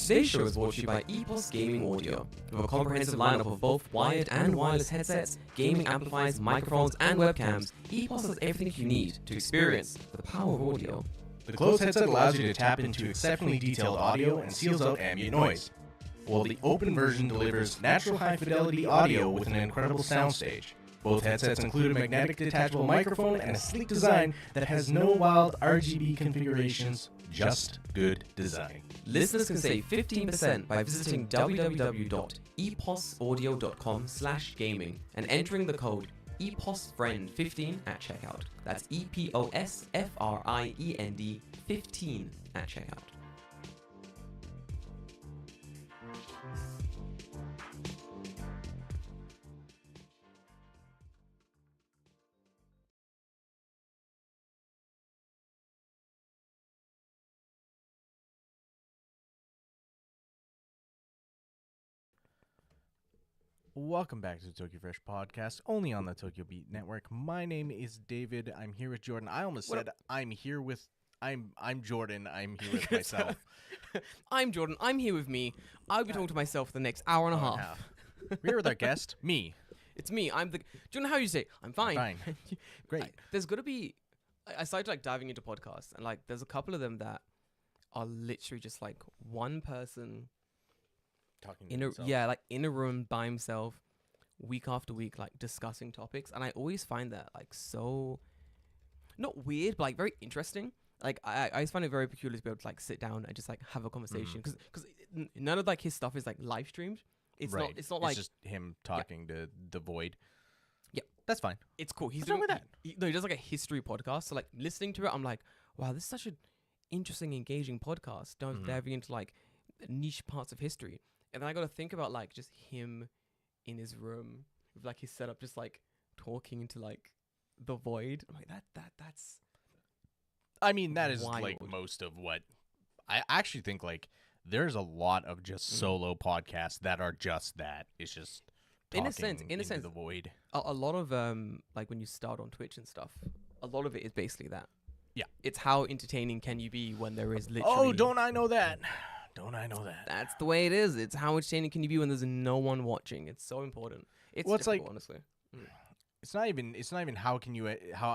Today's show is brought to you by EPOS Gaming Audio. With a comprehensive lineup of both wired and wireless headsets, gaming amplifiers, microphones, and webcams, EPOS has everything you need to experience the power of audio. The closed headset allows you to tap into exceptionally detailed audio and seals out ambient noise, while the open version delivers natural high-fidelity audio with an incredible soundstage. Both headsets include a magnetic detachable microphone and a sleek design that has no wild RGB configurations, just good design. Listeners can save 15% by visiting www.eposaudio.com/gaming and entering the code EPOSFRIEND15 at checkout. That's EPOSFRIEND 15 at checkout. Welcome back to the TokyoFreshPodcast, only on the Tokyo Beat Network. My name is David. I'm here with Jordan. I almost said I'm here with... I'm Jordan. I'm here with myself. I'm Jordan. I'm here with me. I'll be talking to myself for the next hour and a half. We're here with our guest, me. It's me. I'm the... Do you know how you say? I'm fine. I'm fine. Great. There's got to be... I started like diving into podcasts, and like there's a couple of them that are literally just like one person... Talking in a room by himself, week after week, like discussing topics, and I always find that like so not weird, but like very interesting. Like I always find it very peculiar to be able to like sit down and just like have a conversation because none of like his stuff is like live streamed. It's not like just him talking to the void. Yeah, that's fine. It's cool. He's What's doing wrong with that. He does like a history podcast. So like listening to it, I'm like, wow, this is such an interesting, engaging podcast. Diving into like niche parts of history. And then I got to think about like just him in his room with like his setup, just like talking into like the void. I'm like that's. I mean, that is wild. Like most of what I actually think. Like, there's a lot of just solo podcasts that are just that. It's just talking in a sense, the void. A lot of like when you start on Twitch and stuff, a lot of it is basically that. Yeah, it's how entertaining can you be when there is literally. Oh, don't I know that? Don't I know that? That's the way it is. It's how entertaining can you be when there's no one watching. It's so important. It's like honestly. It's not even how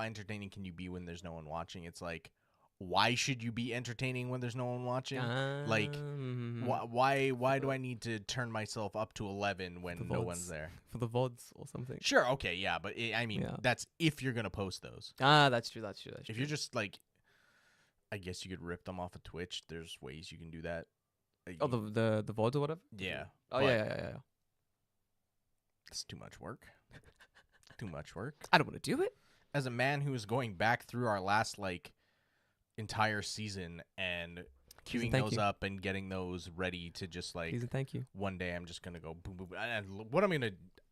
entertaining can you be when there's no one watching. It's like, why should you be entertaining when there's no one watching? Why do I need to turn myself up to 11 when no one's there? For the VODs or something. Sure, okay, yeah, but that's if you're gonna post those. That's true. If you're just like, I guess you could rip them off of Twitch. There's ways you can do that. Oh, the VODs or whatever? Yeah. Oh, yeah. It's too much work. Too much work. I don't want to do it. As a man who is going back through our last, like, entire season and queuing those up and getting those ready to just, like... Thank you. One day I'm just going to go boom, boom, boom. And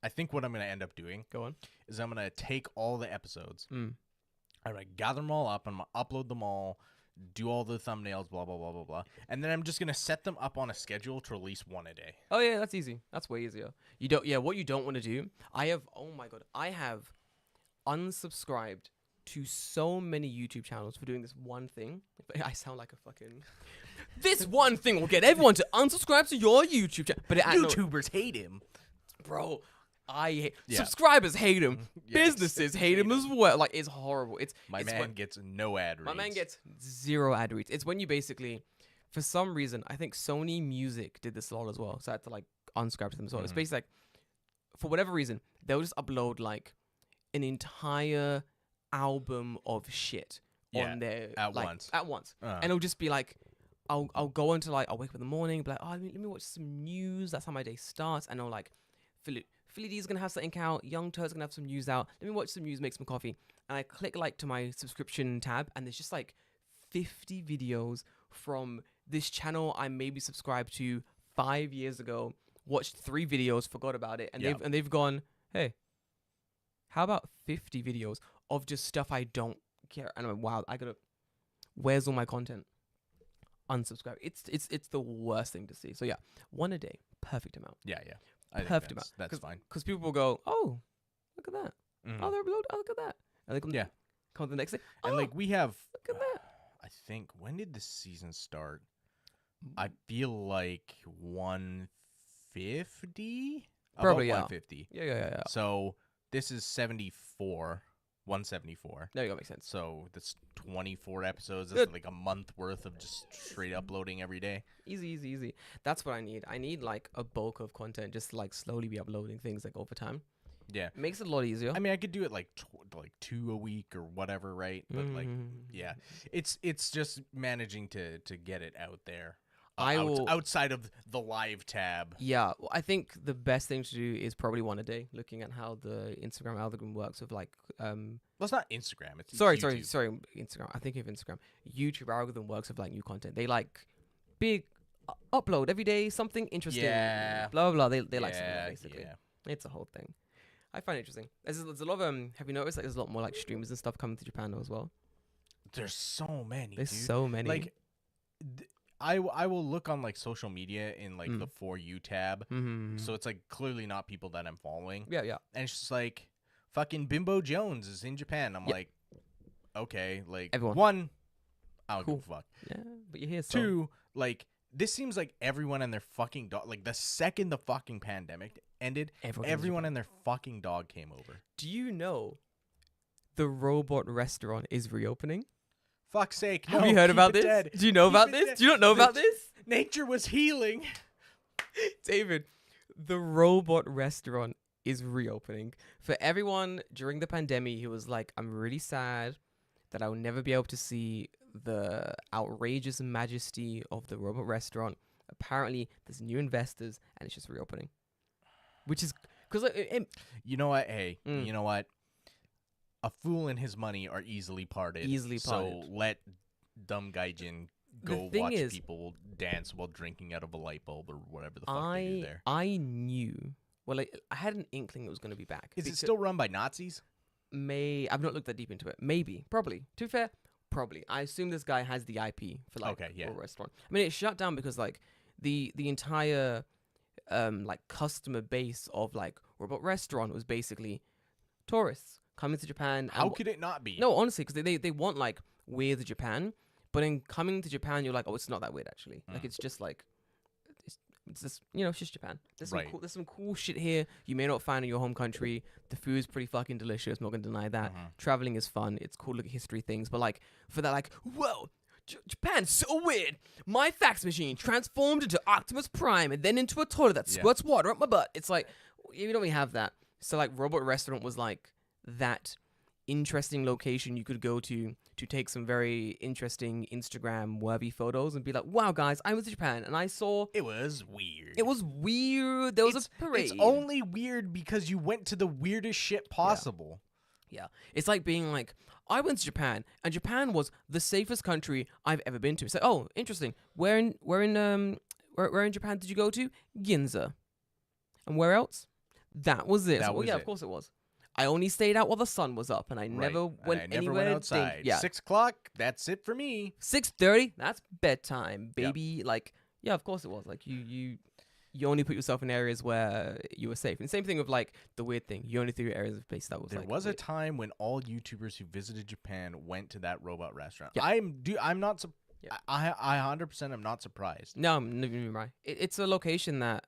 I think what I'm going to end up doing... Go on. ...is I'm going to take all the episodes. I'm going to gather them all up. I'm going to upload them all... do all the thumbnails, blah, blah, blah, blah, blah. And then I'm just going to set them up on a schedule to release one a day. Oh, yeah, that's easy. That's way easier. What you don't want to do, I have unsubscribed to so many YouTube channels for doing this one thing. I sound like a fucking... This one thing will get everyone to unsubscribe to your YouTube channel. But YouTubers hate him. Bro, subscribers hate him. Yeah, businesses hate him as well. Like, it's horrible. My man gets no ad reads. My man gets 0 ad reads. It's when you basically, for some reason, I think Sony Music did this a lot as well. So I had to like unsubscribe to them as well. It's basically like, for whatever reason, they'll just upload like an entire album of shit on there at once. And it'll just be like, I'll go into like, I'll wake up in the morning, be like, oh, let me watch some news. That's how my day starts. And I'll like, Philly D's gonna have something out. Young Turt's gonna have some news out. Let me watch some news, make some coffee. And I click like to my subscription tab, and there's just like 50 videos from this channel I maybe subscribed to 5 years ago. Watched 3 videos, forgot about it, and they've gone, hey, how about 50 videos of just stuff I don't care? And I'm like, wow, where's all my content? Unsubscribe. It's the worst thing to see. So yeah, one a day, perfect amount. Yeah. Perfect amount. That's fine. Because people will go, oh, look at that. Oh, they're uploaded. Oh, look at that. And they come to the next day. And like we have, look at that. I think, when did the season start? I feel like 150. Probably, about 150. Yeah. So this is 74. 174. There you go, makes sense. So that's 24 episodes. That's like a month worth of just straight uploading every day. Easy. That's what I need. I need like a bulk of content, just to, like slowly be uploading things like over time. Yeah, It makes it a lot easier. I mean, I could do it like 2 a week or whatever, right? But like, yeah, it's just managing to get it out there. Outside of the live tab. Yeah, well, I think the best thing to do is probably one a day. Looking at how the Instagram algorithm works with like Well, it's not Instagram. It's sorry, YouTube. Instagram. I think of Instagram. YouTube algorithm works with like new content. They like big upload every day, something interesting. Yeah. Blah blah. They like something basically. Yeah. It's a whole thing. I find it interesting. There's a lot of have you noticed like there's a lot more like streamers and stuff coming to Japan now as well? There's so many. There's dude. so many. Like, I will look on like social media in like the For You tab. So it's like clearly not people that I'm following. Yeah. And it's just like fucking Bimbo Jones is in Japan. I'm like, okay, like Everyone. one, I don't give a fuck. Yeah, but you're here. So. 2, like this seems like everyone and their fucking dog. Like the second the fucking pandemic ended, everyone and their fucking dog came over. Do you know the robot restaurant is reopening? Fuck's sake! Have you heard about this? Dead. Do you know about this? Dead. Do you not know about this? Nature was healing. David, the robot restaurant is reopening. For everyone during the pandemic who was like, I'm really sad that I will never be able to see the outrageous majesty of the robot restaurant. Apparently, there's new investors and it's just reopening. Which is... because you know what? Hey, you know what? A fool and his money are easily parted. So let dumb gaijin go watch people dance while drinking out of a light bulb or whatever the fuck they do there. I knew... well, I had an inkling it was going to be back. Is it still run by Nazis? I've not looked that deep into it. Maybe. Probably. To be fair, probably. I assume this guy has the IP for like a restaurant. I mean, it shut down because like the entire like customer base of like robot restaurant was basically tourists coming to Japan. How could it not be? No, honestly, because they want like weird Japan, but in coming to Japan, you're like, oh, it's not that weird actually. Like it's just like it's just it's just Japan. There's some cool shit here you may not find in your home country. The food's pretty fucking delicious. I'm not gonna deny that. Traveling is fun. It's cool looking history things, but like for that, like whoa. Japan's so weird. My fax machine transformed into Optimus Prime and then into a toilet that squirts water up my butt. It's like, you don't really have that. So like Robot Restaurant was like that interesting location you could go to take some very interesting Instagram-worthy photos and be like, wow, guys, I was in Japan and I saw... It was weird. It was weird. There was a parade. It's only weird because you went to the weirdest shit possible. Yeah. It's like being like, I went to Japan, and Japan was the safest country I've ever been to. It's like, oh, interesting. Where in Japan did you go to? Ginza. And where else? That was it. Of course it was. I only stayed out while the sun was up, and I never went anywhere outside. Yeah. 6 o'clock, that's it for me. 6:30, that's bedtime, baby. Yep. Like, yeah, of course it was. Like you only put yourself in areas where you were safe. And same thing with like the weird thing. You only threw areas of places that was there like... was weird. a time when all YouTubers who visited Japan went to that robot restaurant. Yeah. I'm not I 100% am not surprised. No, I'm not even right. It's a location that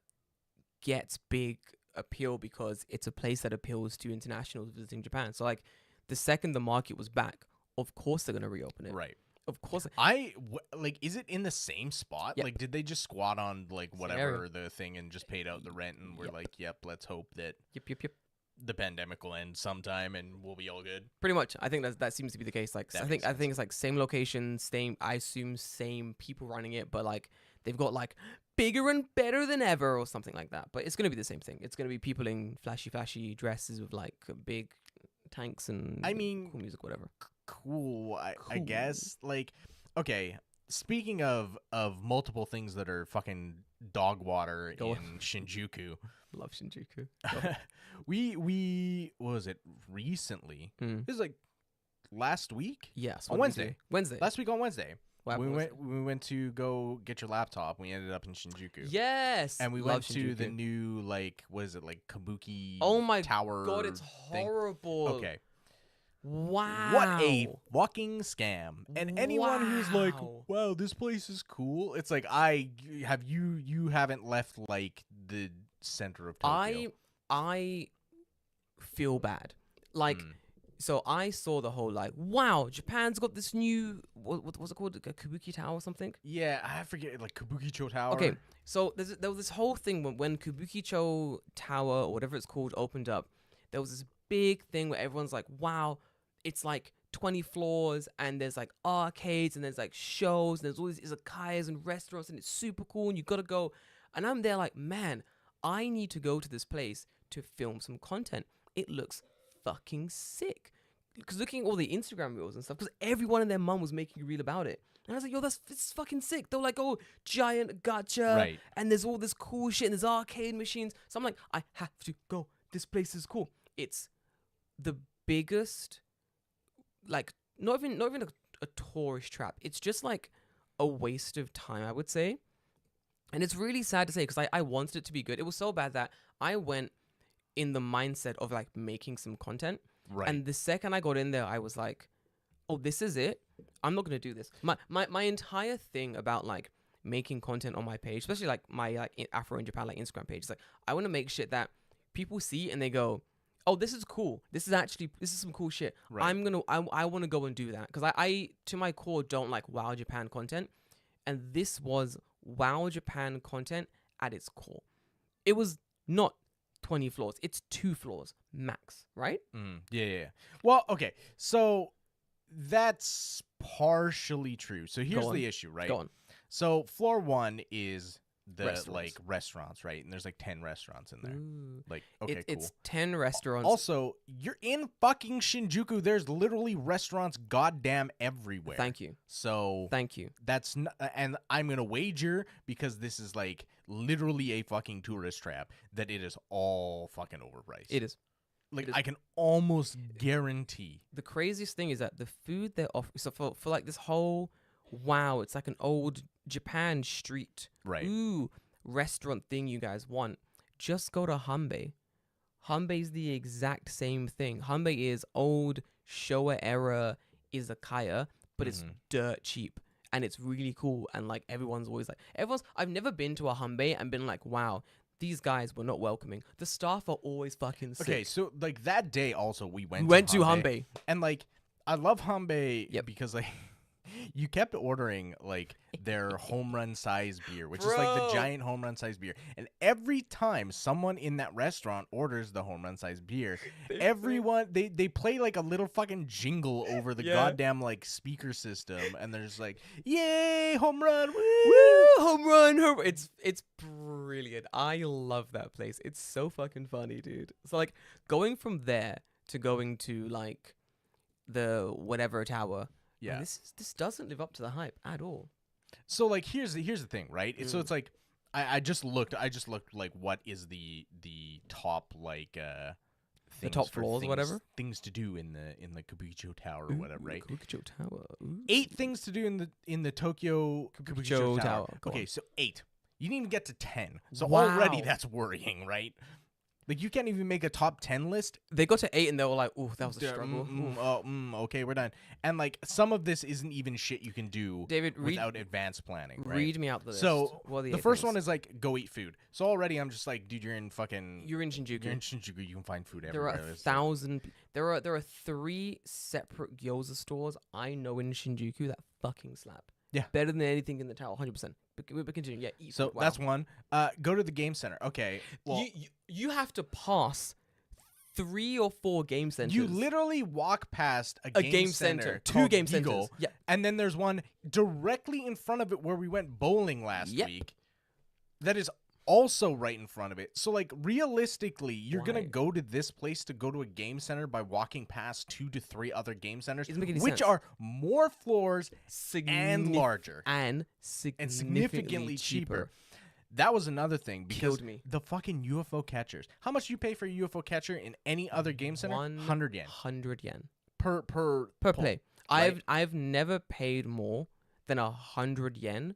gets big appeal because it's a place that appeals to internationals visiting Japan. So like the second the market was back, of course they're going to reopen it. Right. Of course. Is it in the same spot? Yep. Like, did they just squat on like whatever the thing and just paid out the rent and we're like, yep, let's hope that Yep. the pandemic will end sometime and we'll be all good. Pretty much. I think that seems to be the case. Like, I think it's like same location, I assume same people running it, but like they've got like bigger and better than ever or something like that. But it's going to be the same thing. It's going to be people in flashy dresses with like big tanks and cool music, whatever. Cool, I guess. Like, okay, speaking of multiple things that are fucking dog water in Shinjuku. Love Shinjuku. we what was it recently? It was like last week. Yes, on Wednesday. Last week on Wednesday. We went to go get your laptop. We ended up in Shinjuku. Yes, and we went to the new like what is it like Kabuki? Oh my tower god, it's horrible. Okay. Wow. What a fucking scam. And anyone who's like, wow, this place is cool. It's like, you haven't left like the center of Tokyo. I feel bad. Like So I saw the whole like, wow, Japan's got this new what's it called, a Kabuki Tower or something. Yeah, I forget, like Kabukicho Tower. Okay, so there was this whole thing when Kabukicho Tower or whatever it's called opened up. There was this big thing where everyone's like, wow, it's like 20 floors and there's like arcades and there's like shows and there's all these izakayas and restaurants and it's super cool and you gotta go. And I'm there like, man, I need to go to this place to film some content. It looks fucking sick. Because looking at all the Instagram reels and stuff, because everyone and their mum was making a reel about it. And I was like, yo, it's fucking sick. They were like, oh, giant gacha. Right. And there's all this cool shit and there's arcade machines. So I'm like, I have to go. This place is cool. It's the biggest, like, not even a tourist trap. It's just like a waste of time, I would say. And it's really sad to say because I wanted it to be good. It was so bad that I went in the mindset of like making some content. Right. And the second I got in there, I was like, oh, this is it. I'm not going to do this. My entire thing about like making content on my page, especially like my like Afro in Japan, like Instagram page, is like, I want to make shit that people see and they go, oh, this is cool. This is some cool shit. Right. I want to go and do that. Because I, to my core, don't like Wow Japan content. And this was Wow Japan content at its core. It was not 20 floors. It's 2 floors max, right? Yeah. Well, okay. So that's partially true. So here's the issue, right? Go on. So floor 1 is the Restaurants. like restaurants, right? And there's like 10 restaurants in there. Ooh. Like, okay, cool. It's 10 restaurants. Also, you're in fucking Shinjuku. There's literally restaurants goddamn everywhere. Thank you. So Thank you. that's not, and I'm going to wager, because this is like literally a fucking tourist trap, that it is all fucking overpriced. It is. Like, I can almost guarantee. The craziest thing is that the food they're offering, so for like this whole, wow, it's like an old Japan street. Right. Ooh, restaurant thing you guys want. Just go to Hanbei. Hanbei's the exact same thing. Hanbei is old Showa era izakaya, but it's dirt cheap. And it's really cool. And like everyone's always like, I've never been to a Hanbei and been like, wow, these guys were not welcoming. The staff are always fucking sick. Okay, so like that day also we went to Hanbei. And like, I love Hanbei because like, you kept ordering like their home run size beer, which is like the giant home run size beer. And every time someone in that restaurant orders the home run size beer, everyone they play like a little fucking jingle over the goddamn like speaker system, and they're just like, "Yay, home run! Woo, home run!" It's brilliant. I love that place. It's so fucking funny, dude. So like going from there to going to like the whatever tower. Yeah, this doesn't live up to the hype at all. So like here's the thing, right? So it's like I just looked like what is the top like the top floors or whatever things to do in the Kabukicho Tower or whatever, right? Kabukicho Tower. Ooh. 8 things to do in the Tokyo Kabukicho Tower. Okay, on. so 8. You didn't even get to 10. So Wow. already that's worrying, right? Like, you can't even make a top 10 list. They got to 8 and they were like, "Ooh, that was a struggle." Okay, we're done. And like, some of this isn't even shit you can do, David, without advanced planning. Right? Read me out the list. So what are the first one is like, go eat food. So already I'm just like, dude, you're in Shinjuku. You're in Shinjuku. You can find food There are everywhere. 1,000. There are 3 separate gyoza stores I know in Shinjuku that fucking slap. Yeah, better than anything in the tower, 100%. But continue. Yeah, eat so food. Wow. that's one. Go to the game center. Okay, well, you have to pass 3 or 4 game centers. You literally walk past a game center, 2 game Eagle, centers. Yeah, and then there's one directly in front of it where we went bowling last week. That is also right in front of it. So like, realistically, you're gonna go to this place to go to a game center by walking past 2 to 3 other game centers, which are more floors and larger and significantly cheaper. That was another thing, because Killed me. The fucking UFO catchers. How much do you pay for a UFO catcher in any other game center? 100 yen. 100 yen per play. Right? I've never paid more than 100 yen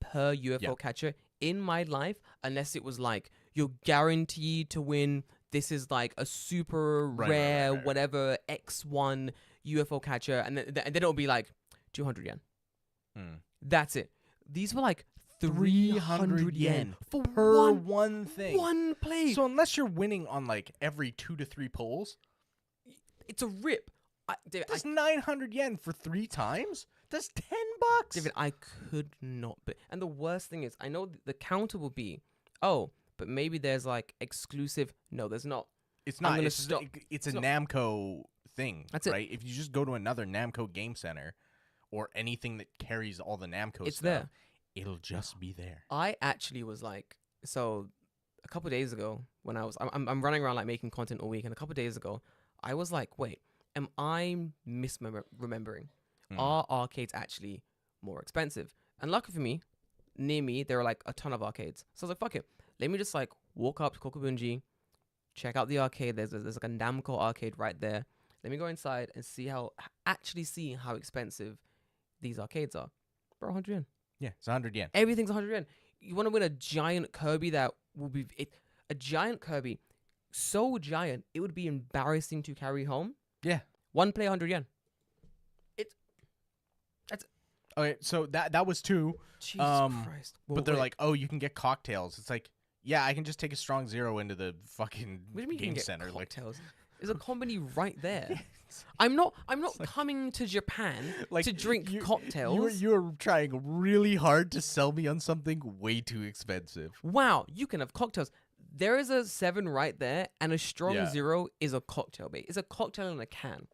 per UFO catcher in my life, unless it was like, you're guaranteed to win. This is like a super rare whatever X1 UFO catcher, and then it'll be like 200 yen. That's it. These were like 300 yen for per one thing. One play. So unless you're winning on like every 2 to 3 pulls, it's a rip. David, That's 900 yen for 3 times? That's $10. David, I could not. And the worst thing is, I know the counter will be, oh, but maybe there's like exclusive. No, there's not. It's I'm not. gonna It's, stop. it's a Stop. Namco thing, That's it. right? If you just go to another Namco game center or anything that carries all the Namco It's stuff, there. it'll just be there. I actually was like, so a couple days ago when I'm running around like making content all week, and a couple days ago I was like, wait, am I remembering? Are arcades actually more expensive? And lucky for me, near me there are like a ton of arcades. So I was like, fuck it, let me just like walk up to Kokubunji, check out the arcade. There's like a Namco arcade right there. Let me go inside and see how expensive these arcades are. Bro, 100 yen. Yeah, it's 100 yen. Everything's 100 yen. You want to win a giant Kirby that will be a giant Kirby, so giant it would be embarrassing to carry home. Yeah. One play 100 yen. Okay, so that was 2. Jesus Christ. Well, but they're wait, like, oh, you can get cocktails. It's like, yeah, I can just take a strong 0 into the fucking what do you mean you game can get center. cocktails? There's a company right there. I'm not coming to Japan to drink cocktails. You're trying really hard to sell me on something way too expensive. Wow, you can have cocktails. There is a 7 right there, and a strong Yeah. 0 is a cocktail bait. It's a cocktail in a can.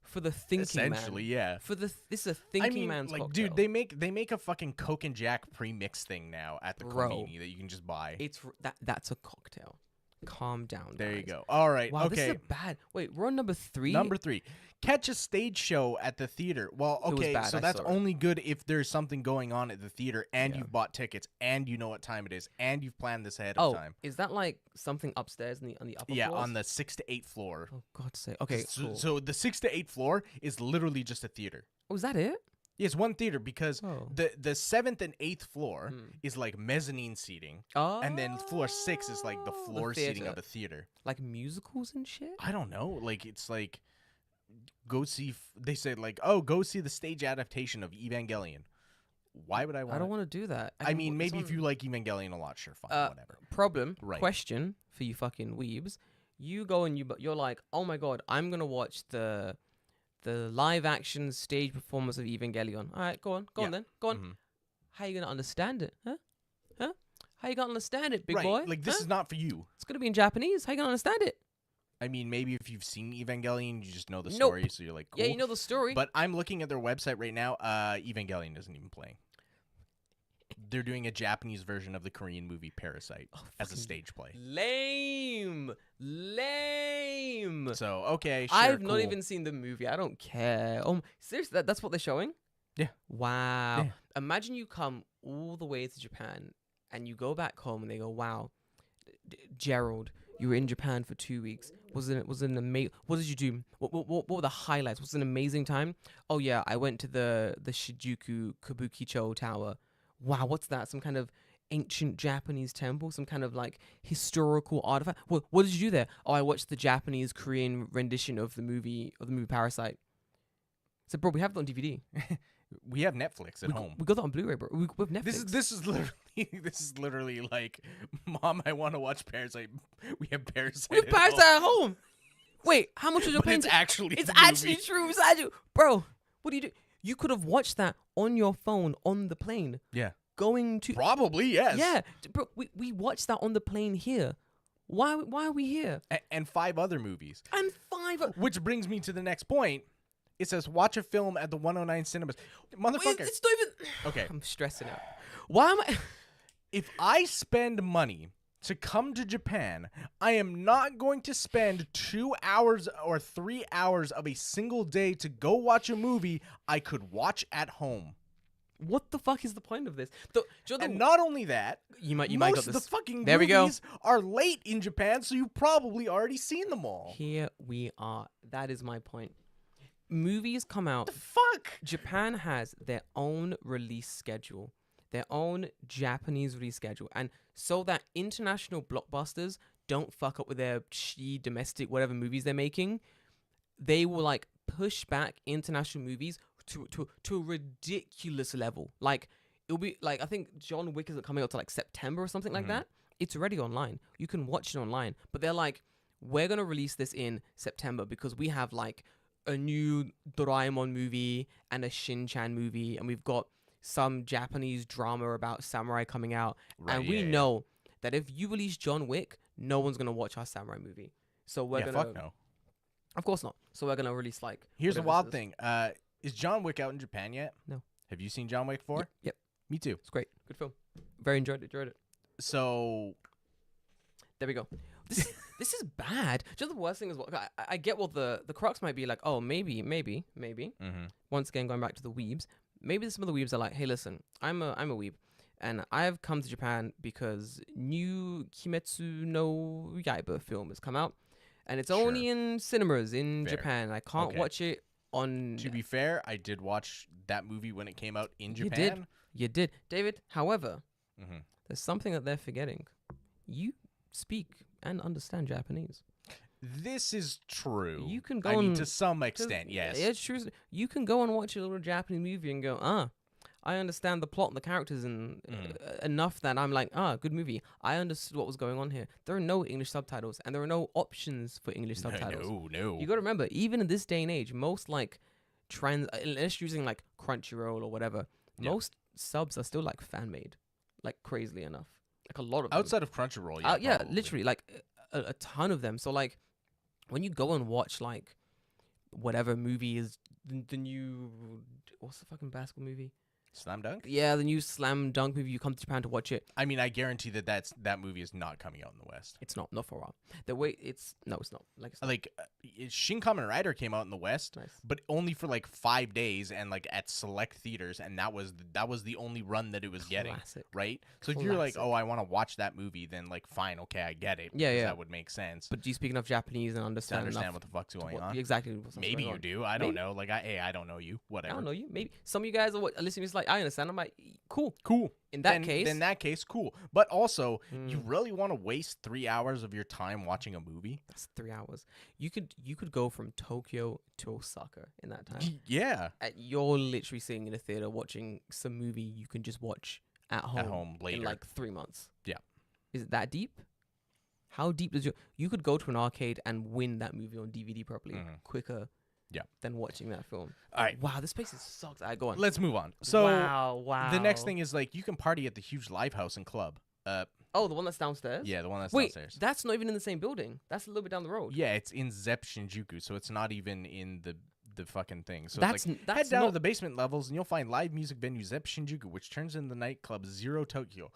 For the thinking Essentially, man. yeah. This is a thinking man's like, cocktail. dude, they make a fucking Coke and Jack pre-mix thing now at the Bro. conveni that you can just buy. That's a cocktail. Calm down. There you guys. go. All right. Wow, this is okay. a bad. Wait, we're on number 3. Number 3, catch a stage show at the theater. Well, It was okay, bad, so I that's saw it. only good if there's something going on at the theater and Yeah. you've bought tickets and you know what time it is and you've planned this ahead Oh, of time. is that like something upstairs on the upper Yeah, floors? on the 6th to 8th floor. Oh God's sake. Okay, So, cool. so the 6th to 8th floor is literally just a theater. Oh, is that it? Yeah, it's one theater because Oh. the 7th and 8th floor Hmm. is like mezzanine seating. Oh. And then floor 6 is like the floor seating theater. of a theater. Like musicals and shit. I don't know. Like, it's like, go see, they said like, oh, go see the stage adaptation of Evangelion. Why would I want I don't want to do that. I mean, maybe if you like Evangelion a lot, sure, fine, whatever. Problem. Right. Question for you fucking weebs. You go and you're like, oh my god, I'm gonna watch the live action stage performance of Evangelion. All right, go on Yeah. then, go on. Mhm. How you gonna understand it, huh? How you gonna understand it, big Right, boy? like this Huh? is not for you. It's gonna be in Japanese. How you gonna understand it? I mean, maybe if you've seen Evangelion, you just know the Nope. story, so you're like, cool. Yeah, you know the story. But I'm looking at their website right now. Evangelion isn't even playing. They're doing a Japanese version of the Korean movie Parasite as a fucking stage play. Lame. So okay, sure, I've not cool. even seen the movie. I don't care. Oh, seriously, that's what they're showing? Yeah. Wow. Yeah. Imagine you come all the way to Japan and you go back home and they go, "Wow, Gerald, you were in Japan for 2 weeks. Was an amazing? What did you do? What were the highlights? Was it an amazing time? Oh yeah, I went to the Shinjuku Kabukicho Tower. Wow, what's that? Some kind of ancient Japanese temple, some kind of like historical artifact. What did you do there? Oh, I watched the Japanese Korean rendition of the movie Parasite. So, bro, we have it on DVD. We have Netflix at home. We got that on Blu-ray, bro. We have Netflix. This is literally like, Mom, I want to watch Parasite. We have Parasite. We have Parasite at home. Wait, how much was your But plane? it's actually It's the actually movie. true. It's actually, bro. What do you do? You could have watched that on your phone on the plane. Yeah. Going to Probably, yes. yeah, bro. We watched that on the plane here. Why are we here? And 5 other movies. And 5. Which brings me to the next point. It says, watch a film at the 109 Cinemas. Motherfucker. It's not even. Okay. I'm stressing out. Why am I? If I spend money to come to Japan, I am not going to spend 2 hours or 3 hours of a single day to go watch a movie I could watch at home. What the fuck is the point of this? And not only that, you might most got of this. the fucking There we go. movies are late in Japan, so you've probably already seen them all. Here we are. That is my point. Movies come out. The fuck? Japan has their own release schedule, their own Japanese release schedule, and so that international blockbusters don't fuck up with their shitty domestic whatever movies they're making, they will like push back international movies to a ridiculous level. Like it'll be like, I think John Wick isn't coming out to like September or something like that. It's already online. You can watch it online, but they're like, we're gonna release this in September because we have like a new Doraemon movie and a Shin-chan movie, and we've got some Japanese drama about samurai coming out, Right. and we know that if you release John Wick, no one's gonna watch our samurai movie. So we're gonna, fuck no. of course not. So we're gonna release like. Here's the whatever wild this is. thing. Is John Wick out in Japan yet? No. Have you seen John Wick 4? Yep. Me too. It's great, good film. Very enjoyed it. So There we go. This is bad. Just the worst thing is, I get what the crux might be like. Oh, maybe. mm-hmm. Once again, going back to the weebs, maybe some of the weebs are like, hey, listen, I'm a weeb, and I've come to Japan because new Kimetsu no Yaiba film has come out, and it's only in cinemas in Fair. Japan. I can't watch it on. To be fair, I did watch that movie when it came out in You Japan. You did, David. However, Mm-hmm. there's something that they're forgetting. You speak and understand Japanese. This is true. You can go I mean, and- to some extent, yes. It's true. You can go and watch a little Japanese movie and go, I understand the plot and the characters and enough that I'm like, good movie. I understood what was going on here. There are no English subtitles, and there are no options for English subtitles. No. You got to remember, even in this day and age, most like unless you're using like Crunchyroll or whatever, most subs are still like fan made, like crazily enough. Like a lot of them. Outside of Crunchyroll, Yeah, probably. literally, like a ton of them. So like, when you go and watch like whatever movie is the new, what's the fucking basketball movie? Slam Dunk? Yeah, the new Slam Dunk movie. You come to Japan to watch it. I mean, I guarantee that movie is not coming out in the West. It's not for a while. The way it's not. Like it's not. Like, Shin Kamen Rider came out in the West, Nice. but only for like 5 days and like at select theaters, and that was the only run that it was getting, Classic. right? So if you're like, Classic. oh, I want to watch that movie, then like, fine, okay, I get it. Yeah, because yeah. That would make sense. But do you speak enough Japanese and To understand understand enough what the fuck's to going what- on. Exactly. what's Maybe going you on. do. I don't Maybe. know. Like, I don't know you. Whatever. I don't know you. Maybe some of you guys are listening. Just like I understand. I'm like, cool. Cool. In that case, in that case, cool. But also, you really want to waste 3 hours of your time watching a movie? that's 3 hours. You could go from Tokyo to Osaka in that time. Yeah. You're literally sitting in a theater watching some movie you can just watch at home. At home later. in like 3 months. Yeah. Is it that deep? How deep does you could go to an arcade and win that movie on DVD properly quicker than watching that film. All right. Wow, this place sucks. I go on. Let's move on. So wow. the next thing is like you can party at the huge live house and club. Oh, the one that's downstairs? Yeah, the one that's Wait, downstairs. that's not even in the same building. That's a little bit down the road. Yeah, it's in Zepp Shinjuku, so it's not even in the fucking thing. So That's it's like that's head down not, to the basement levels and you'll find live music venue Zepp Shinjuku, which turns into the nightclub Zero Tokyo.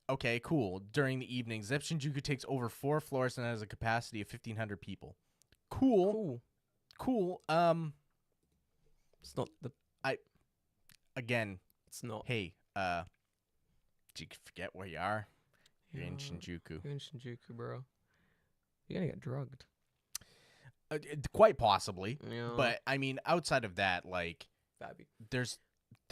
Okay, cool. During the evening, Zepp Shinjuku takes over 4 floors and has a capacity of 1,500 people. Cool. It's not the. Again, It's not. hey, did you forget where you are? You're in Shinjuku. You're in Shinjuku, bro. You're gonna get drugged. Quite possibly. Yeah. But I mean, outside of that, like, That'd be. there's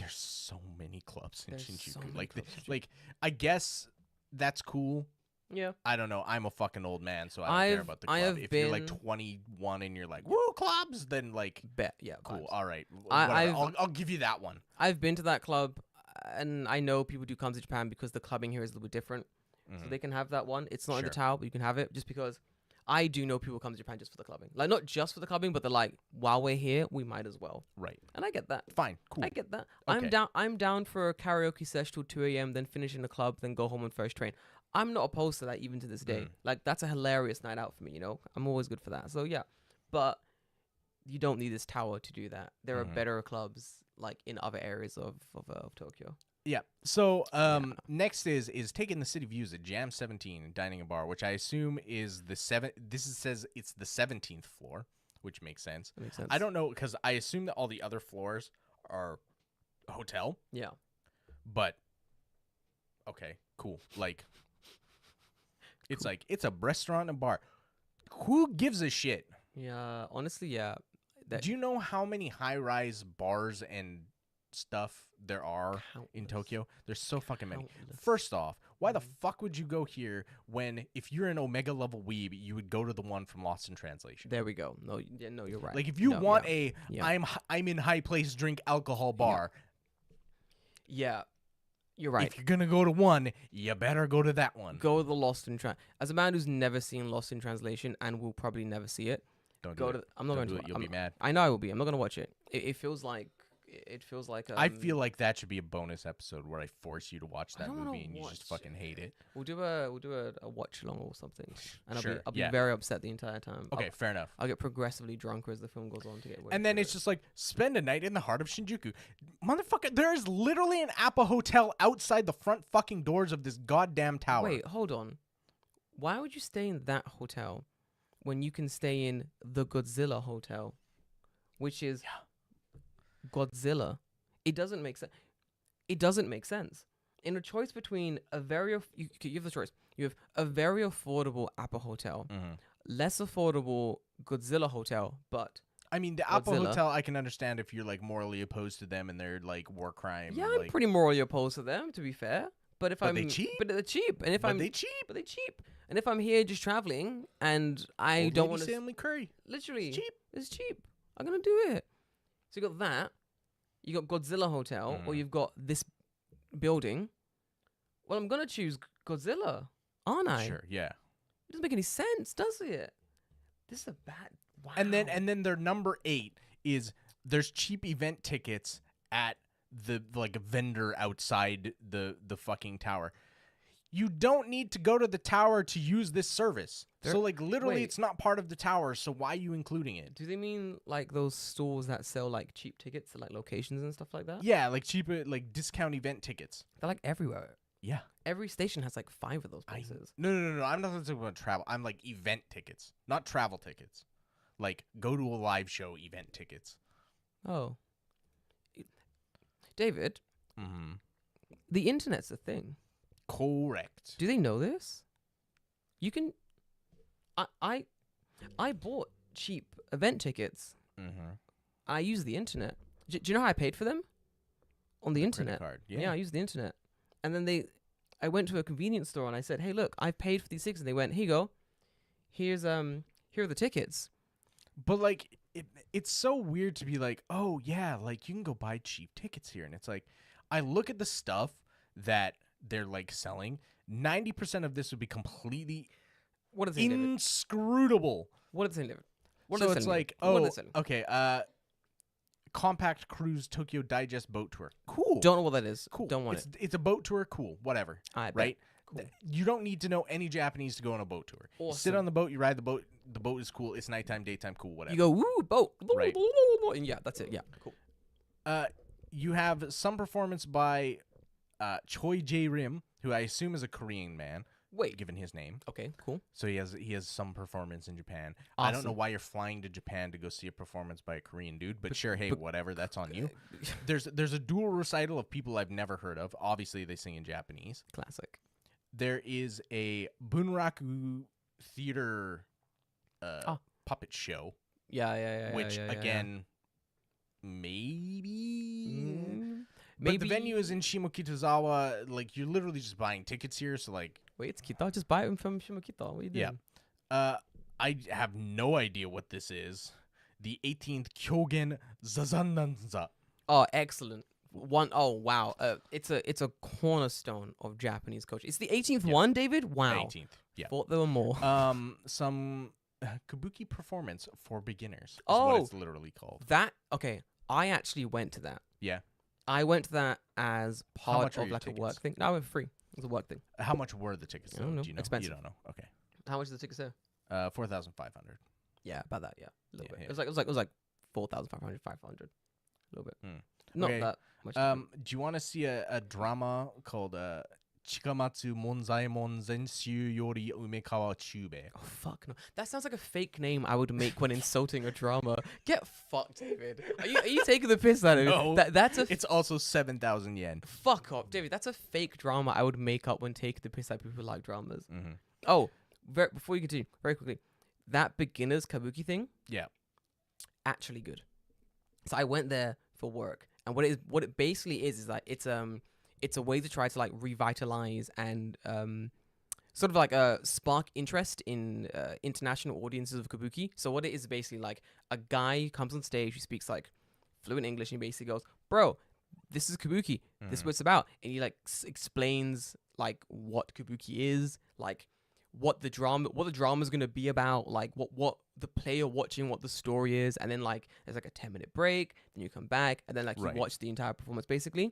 so many clubs in There's Shinjuku. so many like, clubs in Shinjuku. like I guess that's cool. Yeah. I don't know. I'm a fucking old man, so I don't care about the club. I have If you're like been- 21 and you're like, woo, clubs, then like, Bet. Yeah. cool. vibes. All right. I've- Whatever. I'll give you that one. I've been to that club, and I know people do come to Japan because the clubbing here is a little bit different. So they can have that one. It's not in the Sure. Tao, but you can have it just because I do know people come to Japan just for the clubbing. Like, not just for the clubbing, but they're like, while we're here, we might as well. Right. And I get that. Fine. Cool. I get that. Okay. I'm down for a karaoke session till 2 a.m., then finish in the club, then go home on first train. I'm not opposed to that even to this day. Like, that's a hilarious night out for me, you know? I'm always good for that. So, yeah. But you don't need this tower to do that. There are better clubs, like, in other areas of Tokyo. Yeah. So next is taking the city views at Jam 17 Dining and Bar, which I assume is the says it's the 17th floor, which makes sense. That makes sense. I don't know because I assume that all the other floors are a hotel, Yeah. but okay, cool. Like it's like it's a restaurant and bar. Who gives a shit? Yeah. Honestly, yeah. Do you know how many high-rise bars and stuff there are in Countless. Tokyo? There's so fucking many. Countless. First off, why the fuck would you go here when if you're an Omega level weeb, you would go to the one from Lost in Translation? There we go. No, no, you're right. Like if you No, want yeah. Yeah. I'm in high place drink alcohol bar. Yeah. You're right. If you're gonna go to one, you better go to that one. Go with the Lost in As a man who's never seen Lost in Translation and will probably never see it, Don't go do to. it. I'm not Don't going do to. it. You'll be mad. I know I will be. I'm not going to watch it. It feels like. It feels like. I feel like that should be a bonus episode where I force you to watch that don't wanna movie and you just watch fucking hate it. We'll do a watch along or something, and Sure, I'll be yeah. very upset the entire time. Okay, fair enough. I'll get progressively drunker as the film goes on to get. And then it's just like, spend a night in the heart of Shinjuku. Motherfucker, there is literally an Appa hotel outside the front fucking doors of this goddamn tower. Wait, hold on. Why would you stay in that hotel when you can stay in the Godzilla hotel, which is Godzilla? It doesn't make sense. It doesn't make sense. In a choice between a very you have the choice. You have a very affordable Appa hotel, less affordable Godzilla hotel, but I mean, the Appa Godzilla. Hotel, I can understand if you're like morally opposed to them and they're like war crime. yeah, like, I'm pretty morally opposed to them, to be fair. But if But they cheap? but they're cheap, and if but I'm they cheap. but they're cheap, and if I'm here just traveling and I Old don't Lady want to Stanley Curry. literally cheap. It's cheap. I'm gonna do it. So you got that. You got Godzilla Hotel, or you've got this building. Well, I'm gonna choose Godzilla, aren't I? Sure, yeah. It doesn't make any sense, does it? This is a bad. Wow. And then their number 8 is there's cheap event tickets at the like vendor outside the fucking tower. You don't need to go to the tower to use this service. So like literally wait. it's not part of the tower, so why are you including it? Do they mean like those stores that sell like cheap tickets to like locations and stuff like that? Yeah, like cheaper like discount event tickets. They're like everywhere. Yeah. Every station has like 5 of those places. No. I'm not talking about travel. I'm like event tickets, not travel tickets. Like go to a live show event tickets. Oh. David, the internet's a thing. Correct. Do they know this? You can. I bought cheap event tickets. I use the internet. Do you know how I paid for them? On the internet. Card. Yeah, I use the internet. And then I went to a convenience store and I said, "Hey, look, I've paid for these tickets." And they went, "Here you go. Here are the tickets." But like it's so weird to be like, "Oh yeah, like you can go buy cheap tickets here." And it's like I look at the stuff that they're like selling, 90% of this would be completely What is it, David? inscrutable. What is it, David? What So is it's it? like, What oh, is it? okay, compact cruise Tokyo Digest boat tour. Cool. Don't know what that is. Cool. Don't want it. It's a boat tour. Cool. Whatever. I bet. Right? Cool. You don't need to know any Japanese to go on a boat tour. You sit Awesome. on the boat, you ride the boat. The boat is cool. It's nighttime, daytime, cool, whatever. You go, woo, boat. Right. And yeah, that's it. Yeah, cool. You have some performance by Choi Jae-rim, who I assume is a Korean man. Wait. Given his name. Okay, cool. So he has some performance in Japan. I don't know Awesome. why you're flying to Japan to go see a performance by a Korean dude, but sure, hey, whatever, that's on you. There's a dual recital of people I've never heard of. Obviously, they sing in Japanese. Classic. There is a Bunraku theater puppet show, Yeah. which yeah. again, maybe. But Maybe the venue is in Shimokitazawa. Like you're literally just buying tickets here. So like, Wait, it's Kita. Just buy them from Shimokita. What are you doing? yeah. I have no idea what this is. The 18th Kyogen Zazananza. Oh, excellent. Oh wow. It's a cornerstone of Japanese culture. It's the 18th one, David. Wow. 18th. Yeah. Thought there were more. Some kabuki performance for beginners. Is Oh. what it's literally called. Okay. I actually went to that. Yeah. I went to that as part much are of your like a tickets? work thing. No, I went for free. It was a work thing. How much were the tickets? I don't though? know. Do you know? Expensive. You don't know. Okay. How much is the ticket sale? 4,500. Yeah, about that. Yeah, a little Yeah, bit. yeah. It was like 4,500, 500. A little bit. Hmm. Not Okay. that much. Do you want to see a drama called Chikamatsu Monzaemon Zenshu Yori Umekawa Chube? Oh fuck no! That sounds like a fake name I would make when insulting a drama. Get fucked, David. Are you taking the piss out of me? No. That's a It's also 7,000 yen. fuck off, David. That's a fake drama I would make up when taking the piss out of people who like dramas. Mm-hmm. Oh, before you continue, very quickly, that beginners kabuki thing, Yeah. actually good. So I went there for work, and what it basically is like it's a way to try to like revitalize and sort of like spark interest in international audiences of kabuki. So what it is basically like a guy comes on stage who speaks like fluent English and he basically goes, "Bro, this is kabuki. This is what it's about," and he like explains like what kabuki is, like what the drama is gonna be about, like what the player watching, what the story is, and then like there's like a 10-minute break, then you come back, and then like you Right. watch the entire performance basically,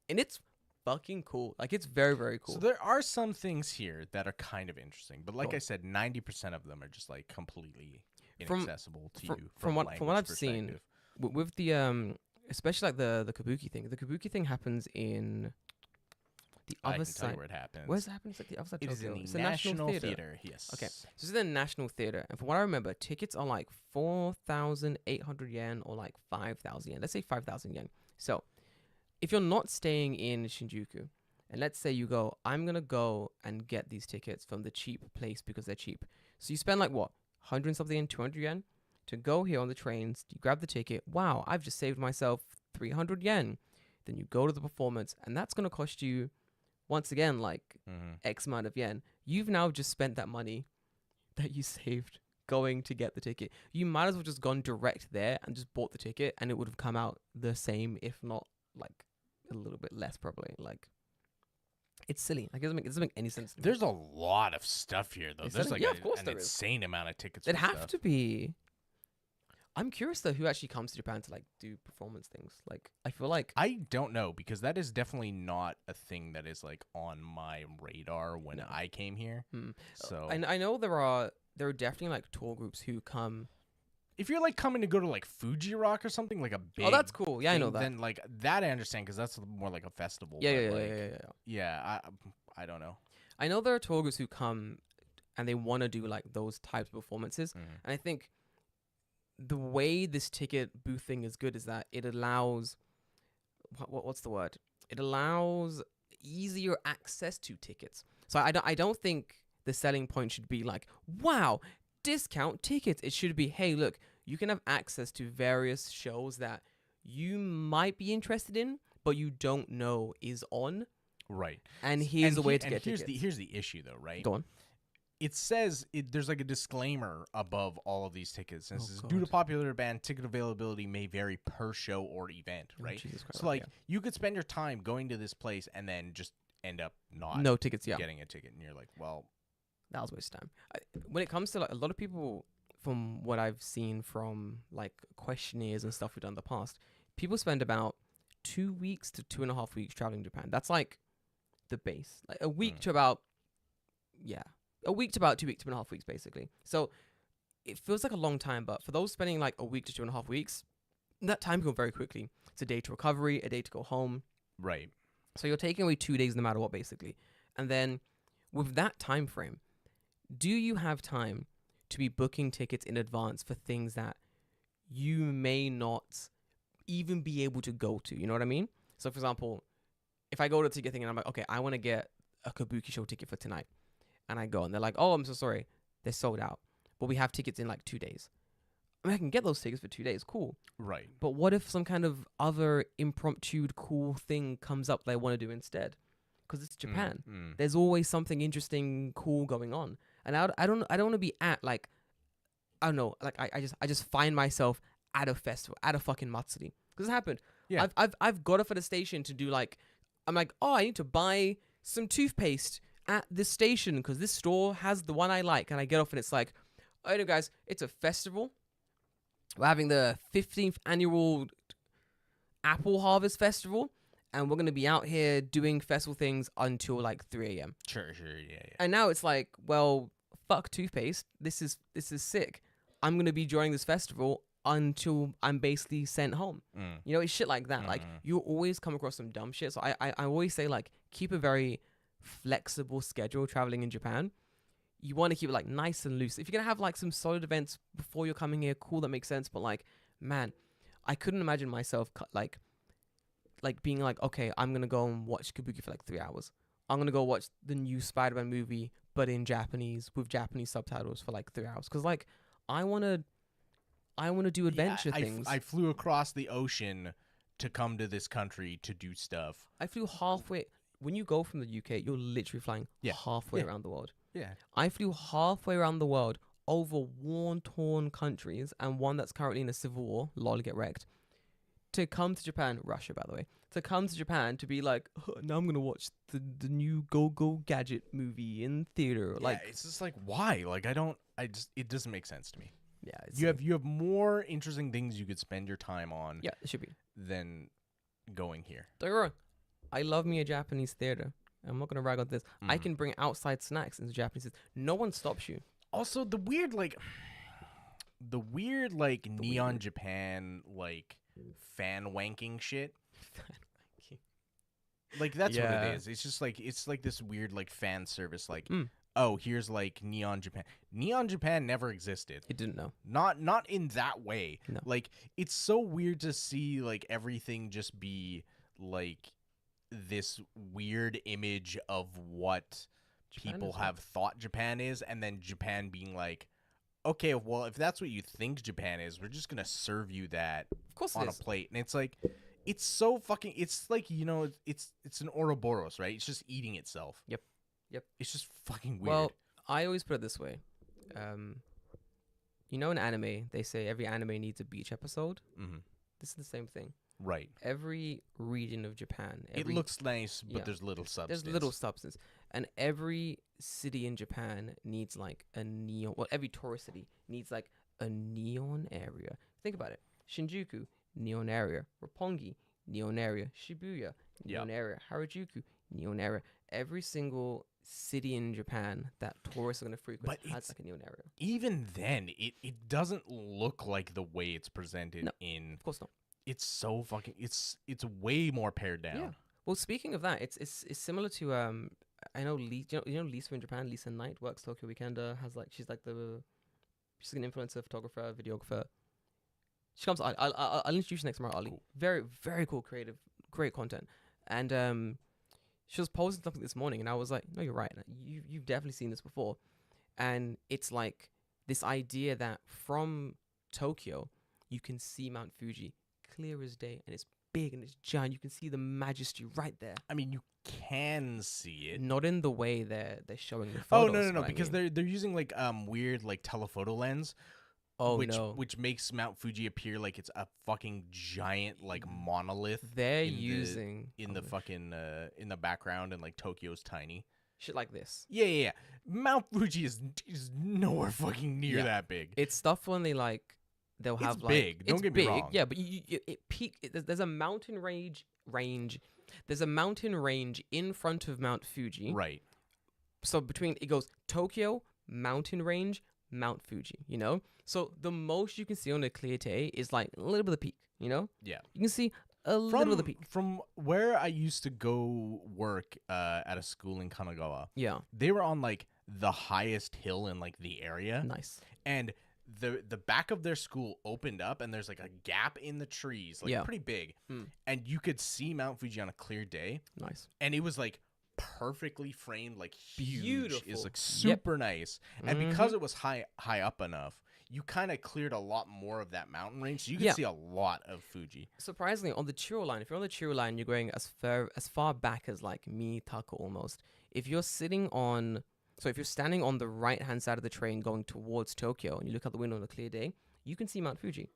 and it's fucking cool. Like it's very, very cool. So there are some things here that are kind of interesting, but like Cool. I said, 90% of them are just like completely From- inaccessible to from, you from a what I've language seen perspective. with the especially like the Kabuki thing. The Kabuki thing happens in the I other can tell you side. where it happens. Where's it happen? It's like the other side. It is Tokyo. in It's the a National Theater. Theater. Yes. Okay, so this is the National Theater, and from what I remember, tickets are like 4,800 yen or like 5,000 yen. Let's say 5,000 yen. So, if you're not staying in Shinjuku, and let's say you go, I'm gonna go and get these tickets from the cheap place because they're cheap. So you spend like what, 100 and something yen, 200 yen to go here on the trains. You grab the ticket. Wow, I've just saved myself 300 yen. Then you go to the performance, and that's gonna cost you, once again, like Mm-hmm. X amount of yen. You've now just spent that money that you saved going to get the ticket. You might as well just gone direct there and just bought the ticket, and it would have come out the same, if not like a little bit less, probably. Like, it's silly. Like, it doesn't make any sense to me. There's a lot of stuff here, though. Is There's there? like Yeah, of course an there is. insane amount of tickets. It'd for have stuff. to be. I'm curious though who actually comes to Japan to like do performance things. Like, I feel like I don't know, because that is definitely not a thing that is like on my radar when No. I came here. So I know there are definitely like tour groups who come. if you're like coming to go to like Fuji Rock or something, like a big Oh, that's cool. Yeah, I know thing, that. Then like that I understand, because that's more like a festival. Yeah, but, yeah, like, yeah. yeah. I don't know. I know there are tour groups who come and they want to do like those types of performances. Mhm. And I think the way this ticket booth thing is good is that it allows what's the word? It allows easier access to tickets. So I don't think the selling point should be like, wow, discount tickets. It should be, hey, look, you can have access to various shows that you might be interested in, but you don't know is on. Right. And here's a way to and get tickets. Here's the issue, though, right? Go on. It says there's like a disclaimer above all of these tickets. And it Oh, says, God. due to popular demand, ticket availability may vary per show or event, Oh, right? Jesus Christ, So like yeah. you could spend your time going to this place and then just end up not No tickets, yeah. getting a ticket, and you're like, well, That was a waste of time. When it comes to like a lot of people, from what I've seen from like questionnaires and stuff we've done in the past, people spend about 2 weeks to 2.5 weeks traveling to Japan. That's like the base. Like a week to about, a week to about 2 weeks, 2.5 weeks, basically. So it feels like a long time, but for those spending like a week to 2.5 weeks, that time can go very quickly. It's a day to recovery, a day to go home. right. So you're taking away 2 days no matter what, basically. And then with that time frame, do you have time to be booking tickets in advance for things that you may not even be able to go to? You know what I mean? So, for example, if I go to the ticket thing and I'm like, okay, I want to get a Kabukicho ticket for tonight. And I go and they're like, oh, I'm so sorry. They're sold out. But we have tickets in like 2 days. I mean, I can get those tickets for 2 days. Cool. Right. But what if some kind of other impromptu cool thing comes up that I want to do instead? Because it's Japan. There's always something interesting, cool going on. And I don't want to be at like, I don't know, like I just find myself at a festival, at a fucking matsuri. Because it happened. Yeah. I've got off at a station to do like, I'm like, oh, I need to buy some toothpaste at this station because this store has the one I like. And I get off and it's like, oh, no, guys, it's a festival. We're having the 15th annual Apple Harvest Festival. And we're going to be out here doing festival things until like 3 a.m. Sure, yeah. And now it's like, well, fuck toothpaste. This is sick. I'm going to be joining this festival until I'm basically sent home. You know, it's shit like that. Like, you always come across some dumb shit. So I always say, like, keep a very flexible schedule traveling in Japan. You want to keep it, like, nice and loose. If you're going to have, like, some solid events before you're coming here, cool, that makes sense. But, like, man, I couldn't imagine myself, like being like, okay, I'm going to go and watch Kabuki for, like, 3 hours. I'm going to go watch the new Spider-Man movie, but in Japanese, with Japanese subtitles for, like, 3 hours. Because, like, I want to do adventure things. I flew across the ocean to come to this country to do stuff. I flew halfway. When you go from the UK, you're literally flying halfway Yeah. around the world. Yeah. I flew halfway around the world over war-torn countries and one that's currently in a civil war, lol, get wrecked, to come to Japan, Russia, by the way, to come to Japan to be like, oh, now I'm gonna watch the new Go Gadget movie in theater. Yeah, Like, it's just like, why? Like, it doesn't make sense to me. yeah, it's You have more interesting things you could spend your time on. Yeah, it should be. Than going here. Don't get me wrong. I love me a Japanese theater. I'm not gonna rag on this. I can bring outside snacks into Japanese theater. No one stops you. Also, the weird neon Japan like fan wanking shit. Like that's what it is. It's just like this weird like fan service. Like, oh, here's like neon Japan. Neon Japan never existed. You didn't know. Not in that way. No. Like it's so weird to see like everything just be like this weird image of what Japan people is, have thought Japan is, and then Japan being like, okay, well, if that's what you think Japan is, we're just gonna serve you that Of course on it a is. plate. And it's like, it's so fucking, it's like, you know, it's an Ouroboros, right? It's just eating itself. Yep. It's just fucking weird. Well, I always put it this way. You know, in anime, they say every anime needs a beach episode. Mm-hmm. This is the same thing. Right. Every region of Japan, It looks nice, but yeah. there's little substance. There's little substance, and every city in Japan needs like a neon. Well, every tourist city needs like a neon area. Think about it: Shinjuku, neon area; Roppongi, neon area; Shibuya, neon area; Harajuku, neon area. Every single city in Japan that tourists are gonna frequent has like a neon area. Even then, it doesn't look like the way it's presented in. Of course not. It's so fucking. It's way more pared down. Yeah. Well, speaking of that, it's similar to I know Lisa. You know Lisa in Japan. Lisa Knight works Tokyo Weekender. She's an influencer, photographer, videographer. She comes. I'll introduce you next tomorrow, Ali. Cool. Very very cool, creative, great content. And she was posting something this morning, and I was like, no, you're right. You've definitely seen this before, and it's like this idea that from Tokyo you can see Mount Fuji clear as day, and it's big and it's giant. You can see the majesty right there. I mean, you can see it. Not in the way they're showing the Oh photos. no! Because they're using like weird like telephoto lens. Oh which, no! Which makes Mount Fuji appear like it's a fucking giant like monolith. They're in using the fucking in the background, and like Tokyo's tiny. shit like this. Yeah. Mount Fuji is nowhere fucking near that big. It's stuff when they like. They'll have it's like big. Don't get me wrong. Yeah, but it peak. There's a mountain range. There's a mountain range in front of Mount Fuji. Right. So it goes Tokyo, mountain range, Mount Fuji. You know. So the most you can see on a clear day is like a little bit of the peak. You know. Yeah. You can see a little bit of the peak. From where I used to go work at a school in Kanagawa. Yeah. They were on like the highest hill in like the area. Nice. And the back of their school opened up, and there's like a gap in the trees, like pretty big, and you could see Mount Fuji on a clear day. Nice. And it was like perfectly framed, like huge. Beautiful. It's like super nice. And because it was high up enough, you kind of cleared a lot more of that mountain range, so you could see a lot of Fuji. Surprisingly, on the Chiro line, if you're on the Chiro line, you're going as far back as like Mitaka almost. If you're standing on the right-hand side of the train going towards Tokyo, and you look out the window on a clear day, you can see Mount Fuji.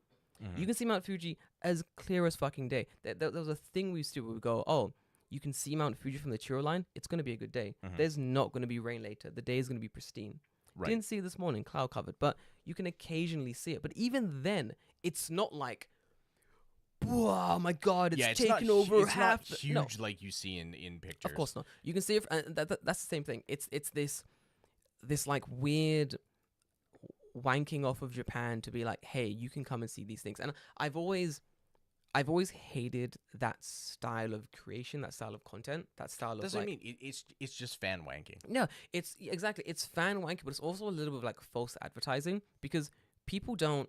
Mm-hmm. You can see Mount Fuji as clear as fucking day. There was a thing we used to do where we go, oh, you can see Mount Fuji from the Chiro line. It's going to be a good day. Mm-hmm. There's not going to be rain later. The day is going to be pristine. Right. Didn't see it this morning, cloud covered, but you can occasionally see it. But even then, it's not like, oh my God, it's taken over it's half. Not huge like you see in pictures. Of course not. You can see it, and that's the same thing. It's this like weird wanking off of Japan to be like, hey, you can come and see these things. And I've always hated that style of creation, that style of content, that style That's of what like. I mean. It's just fan wanking. No, it's exactly. It's fan wanking, but it's also a little bit of like false advertising because people don't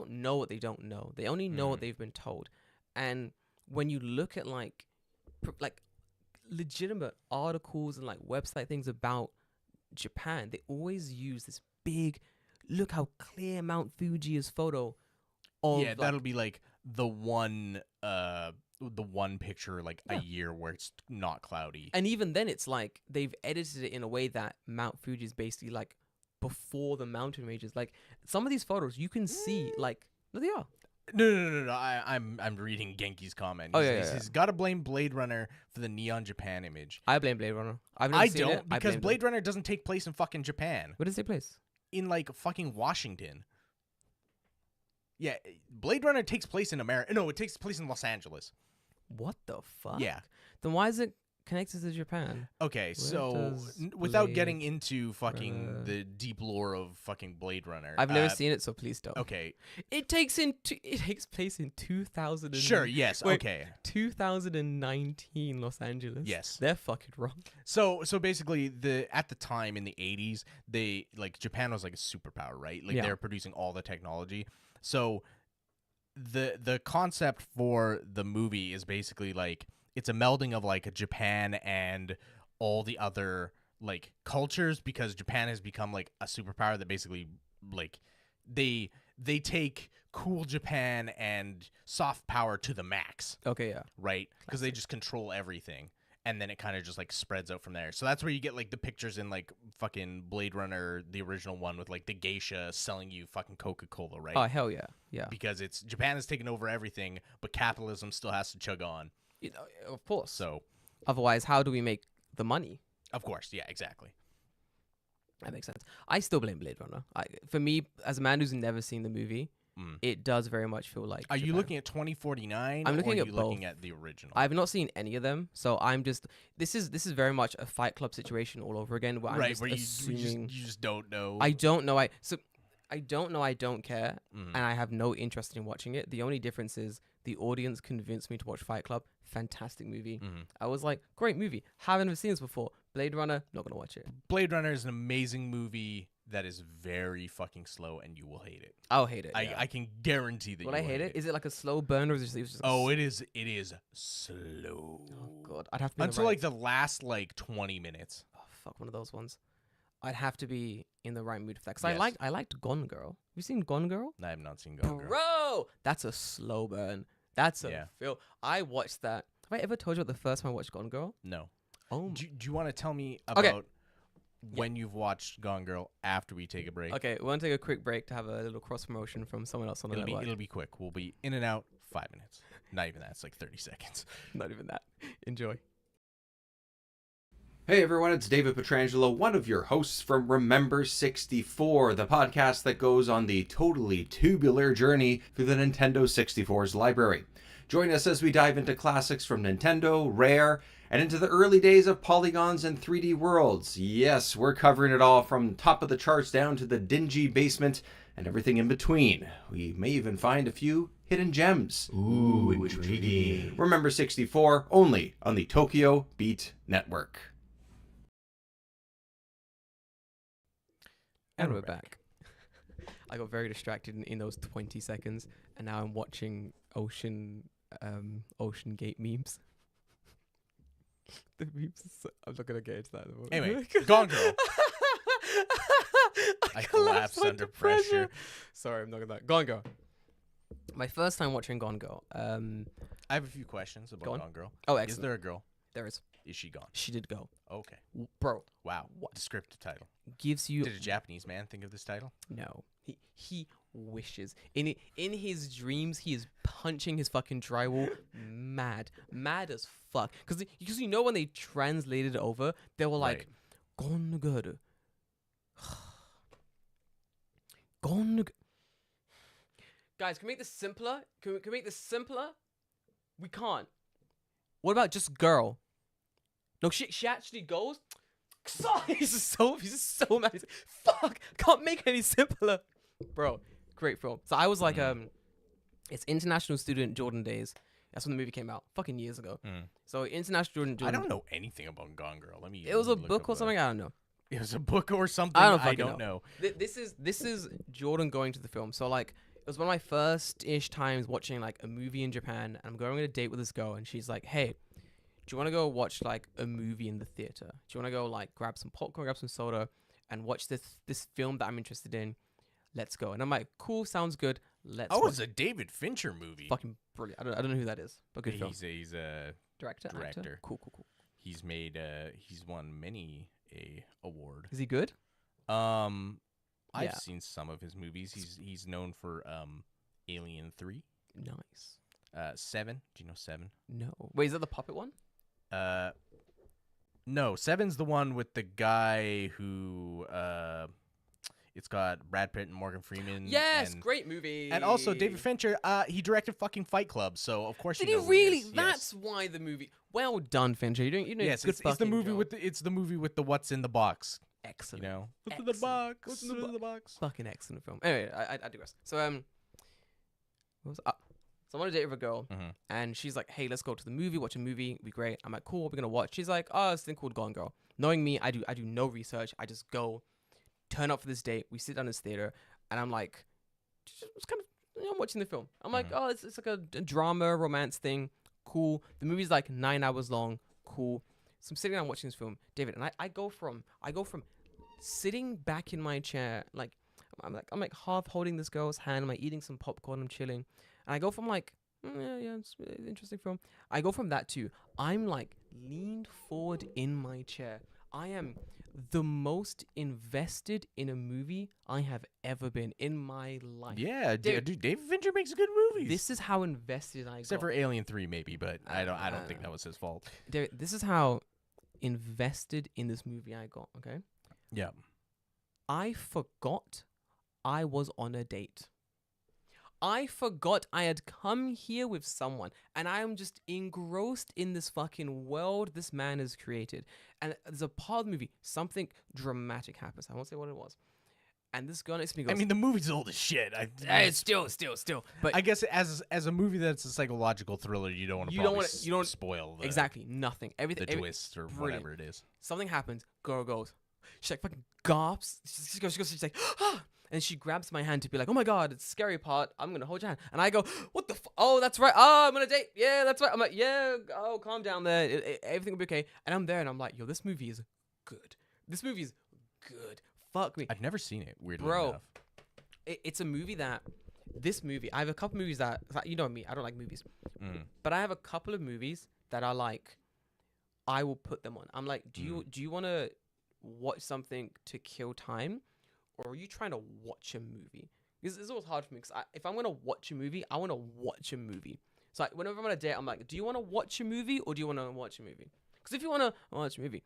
know what they don't know. They only know what they've been told. And when you look at like legitimate articles and like website things about Japan, they always use this big, look how clear Mount Fuji is photo of. Yeah, that'll be like the one picture like a year where it's not cloudy. And even then, it's like they've edited it in a way that Mount Fuji is basically like before the mountain ranges. Like some of these photos, you can see like no, they are. No. I'm reading Genki's comment. Oh, yeah. He's got to blame Blade Runner for the Neon Japan image. I blame Blade Runner. I've never I seen it. don't, because blame Blade them. Runner doesn't take place in fucking Japan. Where does it take place? In like fucking Washington. Yeah, Blade Runner takes place in America. No, it takes place in Los Angeles. What the fuck? Yeah. Then why is it connected to Japan? Okay, so without getting into fucking the deep lore of fucking Blade Runner, I've never seen it, so please don't. Okay, it takes place in 2000. Sure, yes, okay. 2019 Los Angeles. Yes, they're fucking wrong. So basically, at the time in the 80s, they like Japan was like a superpower, right? Like they were producing all the technology. So the concept for the movie is basically like it's a melding of like Japan and all the other like cultures, because Japan has become like a superpower that basically like they take cool Japan and soft power to the max. Okay, yeah. Right? Because they just control everything. And then it kind of just like spreads out from there. So that's where you get like the pictures in like fucking Blade Runner, the original one, with like the geisha selling you fucking Coca-Cola, right? Oh, hell yeah. Yeah. Because Japan has taken over everything, but capitalism still has to chug on. You know, of course. So otherwise, how do we make the money? Of course, yeah, exactly. That makes sense. I still blame Blade Runner. For me, as a man who's never seen the movie, it does very much feel like Are Japan. you looking at 2049? I'm looking or at are you both. looking at the original? I've not seen any of them, so I'm just this is very much a Fight Club situation all over again. Where I'm just where assuming you just don't know. I don't know. I don't know. I don't care, and I have no interest in watching it. The only difference is the audience convinced me to watch Fight Club. Fantastic movie. I was like, great movie. Haven't ever seen this before. Blade Runner, not gonna watch it. Blade Runner is an amazing movie that is very fucking slow, and you will hate it. I'll hate it. Yeah. I can guarantee that. Will I hate it? Is it like a slow burn, or is it just? It is. It is slow. Oh god, I'd have to be until like the last like 20 minutes. Oh fuck, one of those ones. I'd have to be in the right mood for that. Because Yes. I liked Gone Girl. Have you seen Gone Girl? I have not seen Gone Girl. Bro, that's a slow burn. That's a feel. I watched that. Have I ever told you about the first time I watched Gone Girl? No. Oh. Do you want to tell me about when you've watched Gone Girl after we take a break? Okay, we want to take a quick break to have a little cross promotion from someone else on the network. It'll be quick. We'll be in and out 5 minutes. Not even that. It's like 30 seconds. Not even that. Enjoy. Hey everyone, it's David Petrangelo, one of your hosts from Remember 64, the podcast that goes on the totally tubular journey through the Nintendo 64's library. Join us as we dive into classics from Nintendo, Rare, and into the early days of polygons and 3D worlds. Yes, we're covering it all from top of the charts down to the dingy basement and everything in between. We may even find a few hidden gems. Ooh, intriguing. Remember 64, only on the Tokyo Beat Network. And we're back. I got very distracted in those 20 seconds, and now I'm watching Ocean Gate memes. The memes. I'm not gonna get into that. Anyway, Gone Girl. I collapsed under pressure. Sorry, I'm not gonna. Gone Girl. My first time watching Gone Girl. I have a few questions about Gone Girl. Oh, excellent. Is there a girl? There is. Is she gone? She did go. Okay. Bro. Wow. What? Descriptive title. Gives you. Did a Japanese man think of this title? No. He wishes. In his dreams, he is punching his fucking drywall. Mad as fuck. Because you know when they translated it over, they were like, Gone Girl. Gone. Guys, can we make this simpler? Can we make this simpler? We can't. What about just girl? No, she actually goes. He's just so mad. He's like, fuck, can't make it any simpler, bro. Great film. So I was like, it's International Student Jordan Days. That's when the movie came out, fucking years ago. So International Jordan. I don't know anything about Gone Girl. It was a book or something. I don't know. It was a book or something. I don't know. This is Jordan going to the film. So like, it was one of my first-ish times watching like a movie in Japan, and I'm going on a date with this girl, and she's like, hey, do you want to go watch like a movie in the theater? Do you want to go like grab some popcorn, grab some soda, and watch this film that I'm interested in? Let's go. And I'm like, cool, sounds good. Let's. Oh, it's a David Fincher movie. Fucking brilliant. I don't know who that is, but good film. He's a director. Actor? Cool. He's made he's won many a award. Is he good? I've seen some of his movies. He's known for Alien 3. Nice. 7. Do you know 7? No. Wait, is that the puppet one? No, 7's the one with the guy who it's got Brad Pitt and Morgan Freeman. Yes, great movie. And also David Fincher, he directed fucking Fight Club, so of course Did you he know really? Who he is. That's why the movie. Well done, Fincher. You know. Yes, good it's the movie job. with the movie with the what's in the box. Excellent. You know, what's in Excellent. the box? What's in What's in the box? Fucking excellent film. Anyway, I digress. So what was so I'm on a date with a girl, and she's like, "Hey, let's go to the movie. Watch a movie. It'll be great." I'm like, "Cool. What are we gonna watch?" She's like, "Oh, it's a thing called Gone Girl." Knowing me, I do no research. I just go, turn up for this date. We sit down in this theater, and I'm like, it's kind of, I'm watching the film. I'm like, oh, it's like a drama romance thing. Cool. The movie's like 9 hours long. Cool. So I'm sitting down watching this film, David, and I go from sitting back in my chair, like I'm half holding this girl's hand. I'm like eating some popcorn. I'm chilling, and I go from like, yeah, it's an interesting film. I go from that to I'm like leaned forward in my chair. I am the most invested in a movie I have ever been in my life. Yeah, dude, David Fincher makes good movies. This is how invested I Except got. for Alien 3 maybe, but I don't think that was his fault. This is how invested in this movie I got, okay? Yeah. I forgot I was on a date. I forgot I had come here with someone, and I am just engrossed in this fucking world this man has created. And there's a part of the movie, something dramatic happens. I won't say what it was. And this girl next to me goes, I mean, the movie's old as shit. It's still. But I guess as a movie that's a psychological thriller, you don't want to spoil the, exactly nothing. Everything, the twist or whatever it is. Something happens. Girl goes. She like fucking gasps. She goes. She's like, ah. And she grabs my hand to be like, oh my God, it's the scary part. I'm going to hold your hand. And I go, what the oh, that's right. Oh, I'm on a date. Yeah, that's right. I'm like, yeah, oh, calm down there. Everything will be okay. And I'm there and I'm like, yo, this movie is good. This movie is good. Fuck me. I've never seen it, weirdly Bro, enough. It's a movie that, I have a couple movies that, you know me, I don't like movies. But I have a couple of movies that are like, I will put them on. I'm like, do you want to watch something to kill time? Or are you trying to watch a movie? This is always hard for me because if I'm going to watch a movie, I want to watch a movie. So like, whenever I'm on a date, I'm like, do you want to watch a movie or do you want to watch a movie? Because if you want to watch a movie,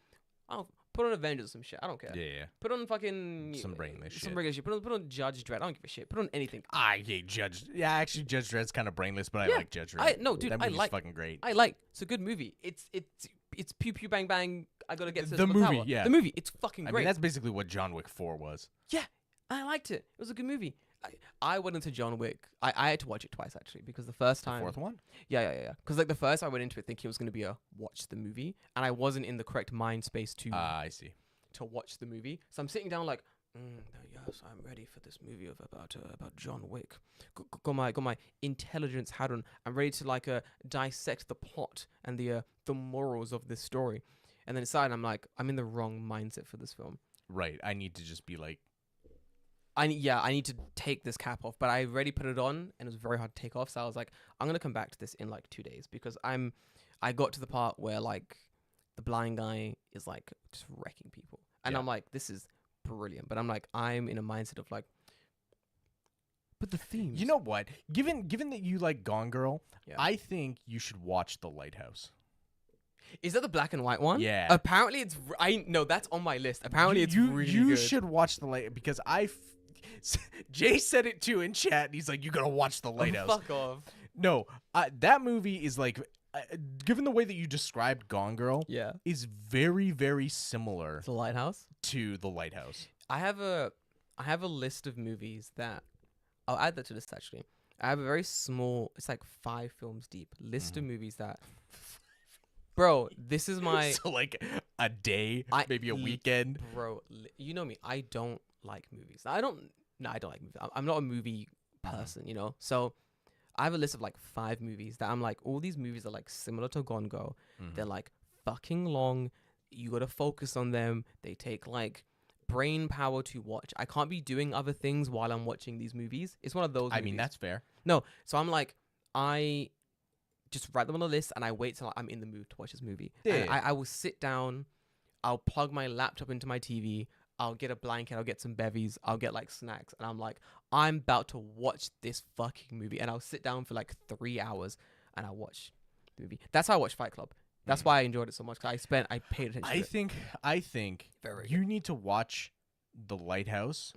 I'll put on Avengers or some shit. I don't care. Yeah. Put on fucking... Some brainless shit. Some regular shit. Put on Judge Dredd. I don't give a shit. Put on anything. I hate Judge... Yeah, actually, Judge Dredd's kind of brainless, but I like Judge Dredd. No, dude, that I movie's like... fucking great. It's a good movie. It's pew pew bang bang. I gotta get to the movie, tower. yeah. The movie. It's fucking great. I mean, that's basically what John Wick 4 was. Yeah. I liked it. It was a good movie. I went into John Wick. I had to watch it twice actually because the first time. The fourth one? Yeah. Because like the first I went into it thinking it was gonna be a watch the movie, and I wasn't in the correct mind space to. I see. To watch the movie, so I'm sitting down like, yes, I'm ready for this movie about John Wick. Got my intelligence hat on. I'm ready to like dissect the plot and the morals of this story, and then inside I'm like, I'm in the wrong mindset for this film. Right. I need to just be like. I need to take this cap off, but I already put it on, and it was very hard to take off. So I was like, I'm gonna come back to this in like 2 days because I got to the part where like the blind guy is like just wrecking people, and I'm like, this is brilliant. But I'm like, I'm in a mindset of like, but the themes. You know what? Given that you like Gone Girl, I think you should watch The Lighthouse. Is that the black and white one? Yeah. Apparently it's that's on my list. Apparently it's really good. You should watch The Lighthouse because Jay said it too in chat, and he's like, "You gotta watch The Lighthouse." Fuck off. No, that movie is like, given the way that you described Gone Girl, is very, very similar. The Lighthouse. To The Lighthouse. I have a list of movies that I'll add that to this actually. I have a very small. It's like 5 films deep list of movies that. Bro, this is my. So like a day, maybe a weekend. Bro, you know me. I don't like movies. I don't like movies. I'm not a movie person, you know? So I have a list of like 5 movies that I'm like, all these movies are like similar to Gone Girl. They're like fucking long. You got to focus on them. They take like brain power to watch. I can't be doing other things while I'm watching these movies. It's one of those movies. I mean, that's fair. No. So I'm like, I just write them on the list and I wait till I'm in the mood to watch this movie. Yeah. And I will sit down. I'll plug my laptop into my TV. I'll get a blanket, I'll get some bevies, I'll get like snacks, and I'm like, I'm about to watch this fucking movie, and I'll sit down for like 3 hours and I'll watch the movie. That's how I watched Fight Club. That's why I enjoyed it so much. 'Cause I paid attention. I think Very you need to watch The Lighthouse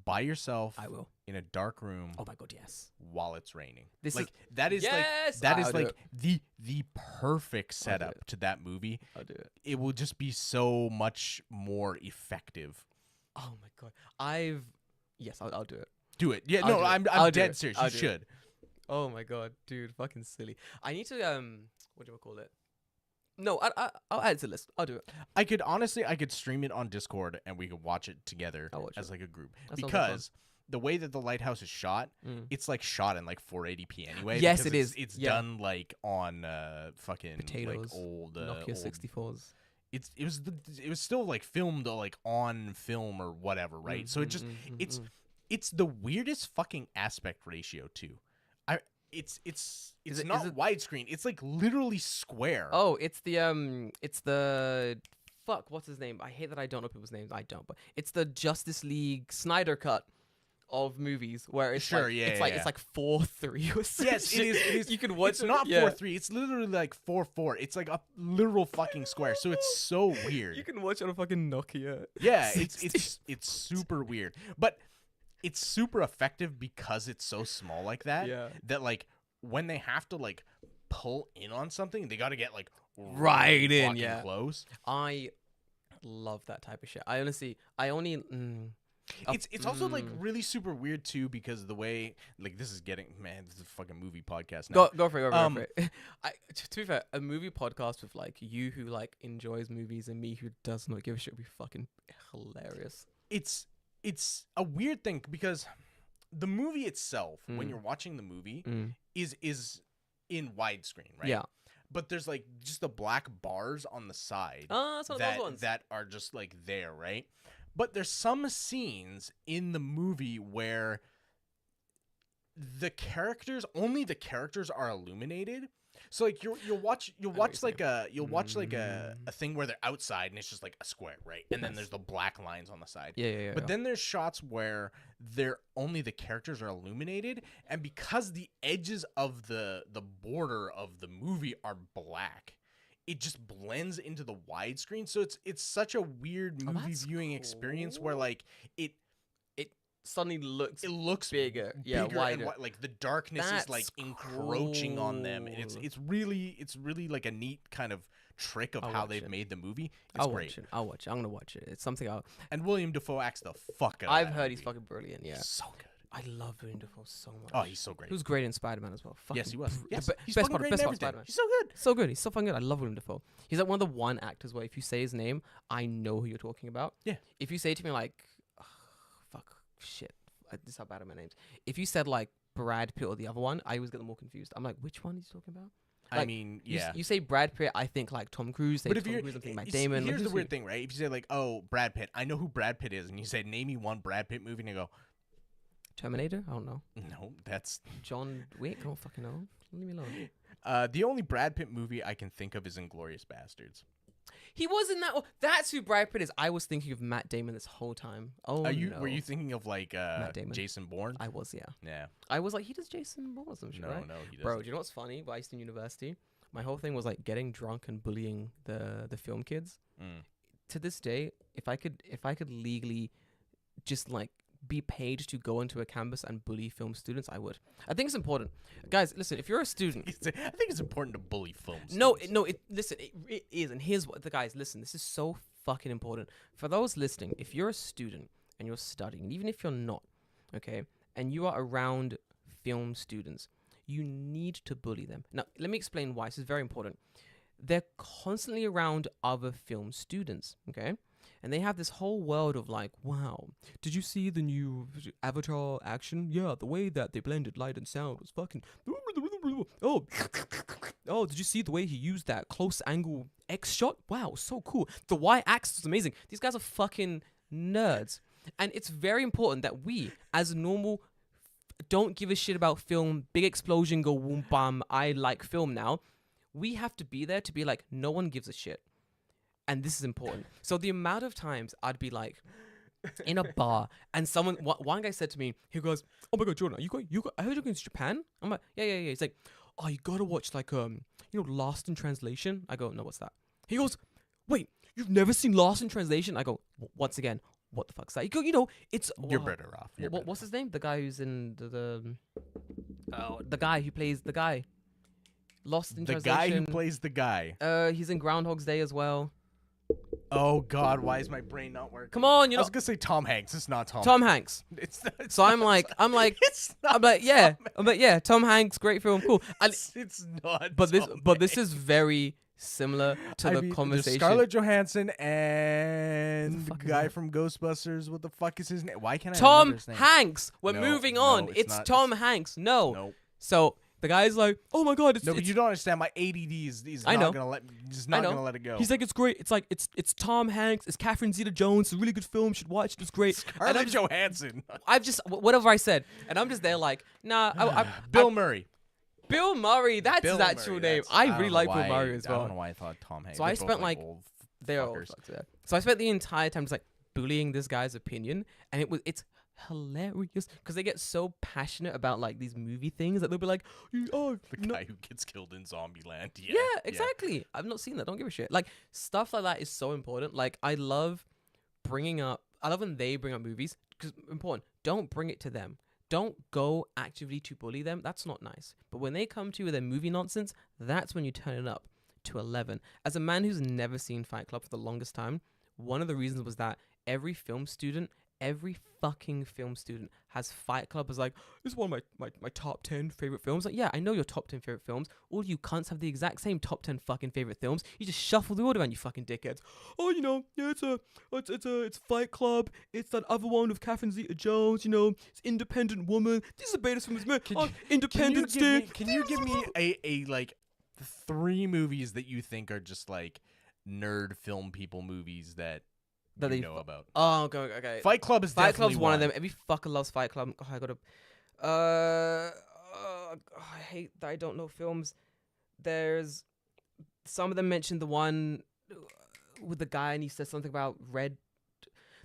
by yourself. I will. In a dark room. Oh my god, yes. While it's raining. This like is that is yes! like that I'll is do like the perfect setup to that movie. I'll do it. It will just be so much more effective. Oh my god. I'll do it. Do it. Yeah, I'll no, do it. I'm I'll do dead it. serious. I'll You do it. should. Oh my god, dude, fucking silly. I need to what do I call it? No, I'll add it to the list. I'll do it. I could stream it on Discord and we could watch it together I'll watch as it. like a group. That sounds like fun. Because the way that The Lighthouse is shot, it's like shot in like 480p anyway. Yes, because it is. It's Yeah. done like on fucking Potatoes, like old Nokia old 64s. it was still like filmed like on film or whatever, right? So it just it's the weirdest fucking aspect ratio too. It's Is not it- widescreen. It's like literally square. Oh, it's the fuck, what's his name? I hate that I don't know people's names. I don't, but it's the Justice League Snyder cut of movies where it's Sure, like, yeah, it's yeah, like yeah. it's like 4:3 or something. Yes, it is. It is. You can watch It's it. not yeah. 4:3. It's literally like 4:4. It's like a literal fucking square. So it's so weird. You can watch it on a fucking Nokia. Yeah, 60. it's super weird, but it's super effective because it's so small like that. Yeah. That like when they have to like pull in on something, they got to get like Right really in, fucking yeah. close. I love that type of shit. I only It's also like really super weird too because the way like this is a fucking movie podcast now. go for it. Go for it. To be fair, a movie podcast with like you who like enjoys movies and me who does not give a shit would be fucking hilarious. It's a weird thing because the movie itself, when you're watching the movie, is in widescreen, right? Yeah. But there's like just the black bars on the side That's one of those ones. that are just like there, right? But there's some scenes in the movie where only the characters are illuminated. So like you'll watch like a thing where they're outside and it's just like a square, right? And then there's the black lines on the side. Yeah. But then there's shots where only the characters are illuminated, and because the edges of the border of the movie are black, it just blends into the widescreen. So it's such a weird movie that's viewing experience where like it suddenly looks bigger, wider. and like the darkness is like That's encroaching on them, and cool. it's really like a neat kind of trick of I'll how watch they've it. made the movie. It's great. I'll watch it. I'm gonna watch it. It's something And William Dafoe acts the fuck out of I've that heard he's movie. fucking brilliant. Yeah, He's so good. I love William Dafoe so much. Oh, he's so great. He was great in Spider-Man as well. Yes, he was. Yes, The he's best fucking part, great best in part of everything. Spider-Man. He's so good. So good. He's so fucking good. I love William Dafoe. He's like one of the one actors where if you say his name, I know who you're talking about. Yeah. If you say to me like, fuck, shit, this is how bad are my names. If you said like Brad Pitt or the other one, I always get them all confused. I'm like, which one are you talking about? I Like, mean, You, yeah. you say Brad Pitt, I think like Tom Cruise. Say But if Tom you're, Cruise, I'm thinking Matt you see, Damon. here's Like, the who's weird who? thing, right? If you say like, oh, Brad Pitt, I know who Brad Pitt is, and you say, name me one Brad Pitt movie, and you go, Terminator? I don't know. no, that's John Wick? I don't fucking know. Leave me alone. the only Brad Pitt movie I can think of is Inglourious Bastards. He was in that. Oh, that's who Brad Pitt is. I was thinking of Matt Damon this whole time. Oh, no. Were you thinking of like Damon. Jason Bourne? I was, yeah. Yeah. I was like, he does Jason Bourne or some shit, No, right? no, he doesn't. Bro, do you know what's funny? When I used to university, my whole thing was like getting drunk and bullying the film kids. To this day, if I could legally just like be paid to go into a campus and bully film students, I would. I think it's important. Guys, listen, if you're a student, I think it's important to bully films. listen, it is. And here's what the guys, listen, this is so fucking important. For those listening, if you're a student and you're studying, and even if you're not, okay, and you are around film students, you need to bully them. Now, let me explain why. This is very important. They're constantly around other film students, okay? And they have this whole world of like, wow, did you see the new Avatar action? Yeah, the way that they blended light and sound was fucking... Oh, did you see the way he used that close angle X shot? Wow, so cool. The Y axis was amazing. These guys are fucking nerds. And it's very important that we, as normal, don't give a shit about film, big explosion, go boom, bam, I like film now. We have to be there to be like, no one gives a shit. and this is important. So the amount of times I'd be like in a bar and one guy said to me, he goes, "Oh my God, Jordan, I heard you're going to Japan." I'm like, yeah. He's like, "Oh, you gotta watch like Lost in Translation." I go, "No, what's that?" He goes, "Wait, you've never seen Lost in Translation?" I go, "Once again, what the fuck's that?" You go, it's You're better off. What's his name? The guy who's in the guy who plays the guy. Lost in Translation. The guy who plays the guy. He's in Groundhog's Day as well. Oh God, why is my brain not working? Come on, I was gonna say Tom Hanks. It's not Tom. Tom Hanks. It's So I'm like, yeah, Tom Hanks, great film, cool. And it's not. This is very similar to the conversation. Scarlett Johansson and the fuck is guy that? from Ghostbusters. What the fuck is his name? Why can't I Tom remember his name? Hanks. We're No, moving no, on. it's It's not. Tom Hanks. No. Nope. So the guy's like, "Oh my God, No, but you don't understand. My ADD is I know. not gonna let. Just not gonna let it go. He's like, "It's great. It's like it's Tom Hanks. It's Catherine Zeta-Jones. It's a really good film. You should watch it. It's great." Scarlett Johansson. I've just whatever I said, and I'm just there like, nah. Bill Murray. Bill Murray. That's Bill his actual Murray, name. that's- I don't really know like Bill why- Murray as I don't well. know why I thought Tom Hanks. So I They're both, spent like old they're all fuckers. fucked, yeah. So I spent the entire time just like bullying this guy's opinion, and it's hilarious because they get so passionate about like these movie things that they'll be like, "Oh, The no." guy who gets killed in Zombieland. Yeah, exactly. I've not seen that. Don't give a shit. Like stuff like that is so important. Like I love when they bring up movies because important. Don't bring it to them. Don't go actively to bully them. That's not nice. But when they come to you with their movie nonsense, that's when you turn it up to 11. As a man who's never seen Fight Club for the longest time, one of the reasons was that every fucking film student has Fight Club as like, "This is one of my top 10 favorite films." Like, yeah, I know your top 10 favorite films. All you cunts have the exact same top 10 fucking favorite films. You just shuffle the order around, you fucking dickheads. "Oh, yeah, it's Fight Club. It's that other one with Catherine Zeta-Jones, it's Independent Woman. These are betas from his man. Independence Day." Can you give me a like 3 movies that you think are just like nerd film people movies that That you they know about? Oh, okay. Fight Club is Fight definitely Club's one of them. Every fucker loves Fight Club. Oh, I gotta. I hate that I don't know films. There's some of them mentioned the one with the guy and he says something about red.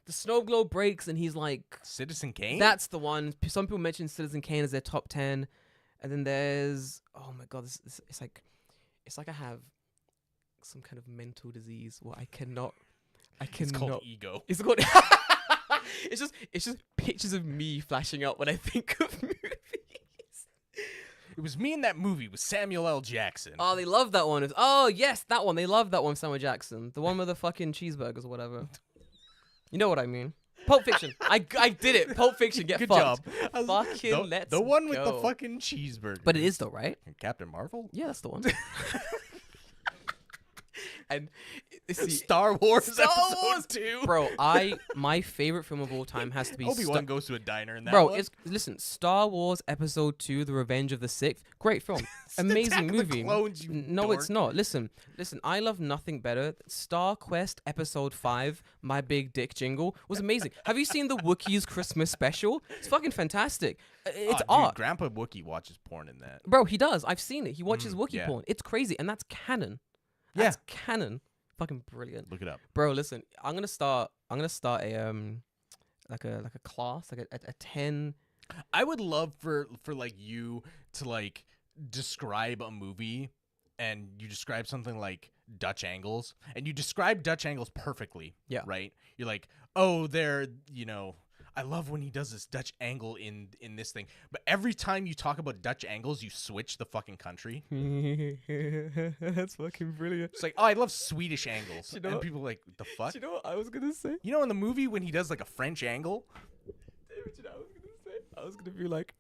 The snow globe breaks and he's like, Citizen Kane. that's the one. Some people mention Citizen Kane as their top 10, and then there's oh my God, it's like I have some kind of mental disease where I cannot. It's called ego. It's called. it's just pictures of me flashing up when I think of movies. It was me in that movie with Samuel L. Jackson. Oh, they love that one. Oh yes, that one. They love that one with Samuel Jackson. The one with the fucking cheeseburgers or whatever. You know what I mean? Pulp Fiction. I did it. Pulp Fiction. Get Good fucked. job. Fucking let's the one with the go. fucking cheeseburger. But it is though, right? Captain Marvel. Yeah, that's the one. And Star Wars Star episode Wars! 2. Bro, my favorite film of all time has to be Obi-Wan goes to a diner in that Bro, one. listen, Star Wars Episode 2, The Revenge of the Sixth, great film. Amazing Attack of the movie. Clones, you No, dork. it's not. Listen, I love nothing better. Star Quest Episode 5, My Big Dick Jingle, was amazing. Have you seen the Wookiees Christmas special? It's fucking fantastic. It's Dude, art. Grandpa Wookie watches porn in that. Bro, he does. I've seen it. He watches Wookiee yeah. porn. It's crazy, and that's canon. That's canon. Fucking brilliant. Look it up. Bro, listen, I'm gonna start a like a class, like a 10. I would love for like you to like describe a movie, and you describe something like Dutch angles, and you describe Dutch angles perfectly. Yeah. Right? You're like, oh, they're, I love when he does this Dutch angle in this thing. But every time you talk about Dutch angles, you switch the fucking country. That's fucking brilliant. It's like, oh, I love Swedish angles. You know and what? people are like, the fuck? Do you know what I was gonna say? You know in the movie when he does like a French angle? David, you know what I was gonna say? I was gonna be like,